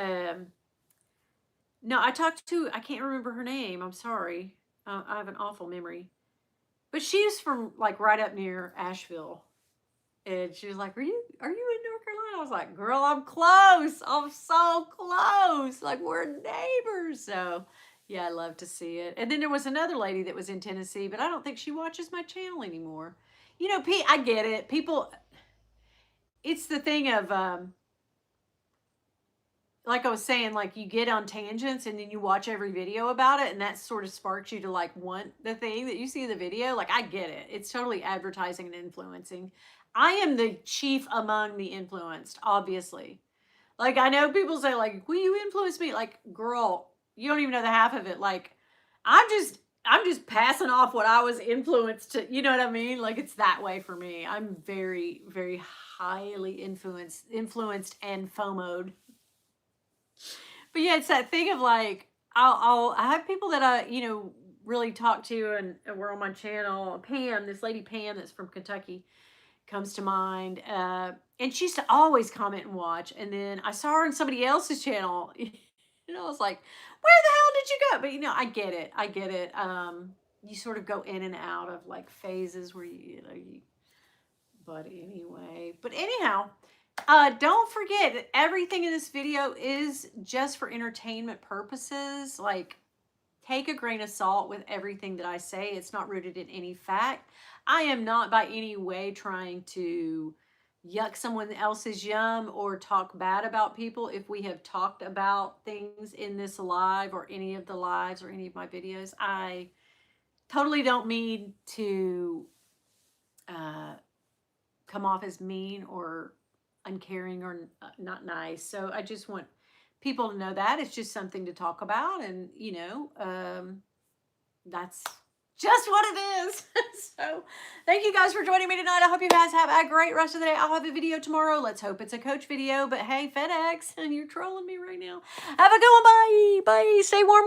no, I can't remember her name. I'm sorry. I have an awful memory. But she's from like right up near Asheville. And she was like, Are you in North Carolina? I was like, "Girl, I'm close. I'm so close. Like, we're neighbors." So yeah, I love to see it. And then there was another lady that was in Tennessee, but I don't think she watches my channel anymore. Pete, I get it. People, it's the thing of, like I was saying, like you get on tangents and then you watch every video about it, and that sort of sparks you to like want the thing that you see in the video. Like I get it. It's totally advertising and influencing. I am the chief among the influenced, obviously. Like I know people say like, "Will you influence me?" Like, girl, you don't even know the half of it. Like, I'm just I'm just passing off what I was influenced to, you know what I mean? Like it's that way for me. I'm very, very highly influenced and FOMO'd. But yeah, it's that thing of like I have people that I, really talk to and were on my channel. Pam, this lady Pam that's from Kentucky comes to mind. And she used to always comment and watch. And then I saw her on somebody else's channel. I was like, where the hell did you go? But I get it. I get it. You sort of go in and out of like phases where but anyway. But anyhow, don't forget that everything in this video is just for entertainment purposes. Like, take a grain of salt with everything that I say. It's not rooted in any fact. I am not by any way trying to yuck someone else's yum or talk bad about people. If we have talked about things in this live or any of the lives or any of my videos, I totally don't mean to come off as mean or uncaring or not nice. So I just want people to know that it's just something to talk about, and that's just what it is. So thank you guys for joining me tonight. I hope you guys have a great rest of the day. I'll have a video tomorrow. Let's hope it's a coach video, but hey, FedEx, and you're trolling me right now. Have a good one. Bye. Stay warm, guys.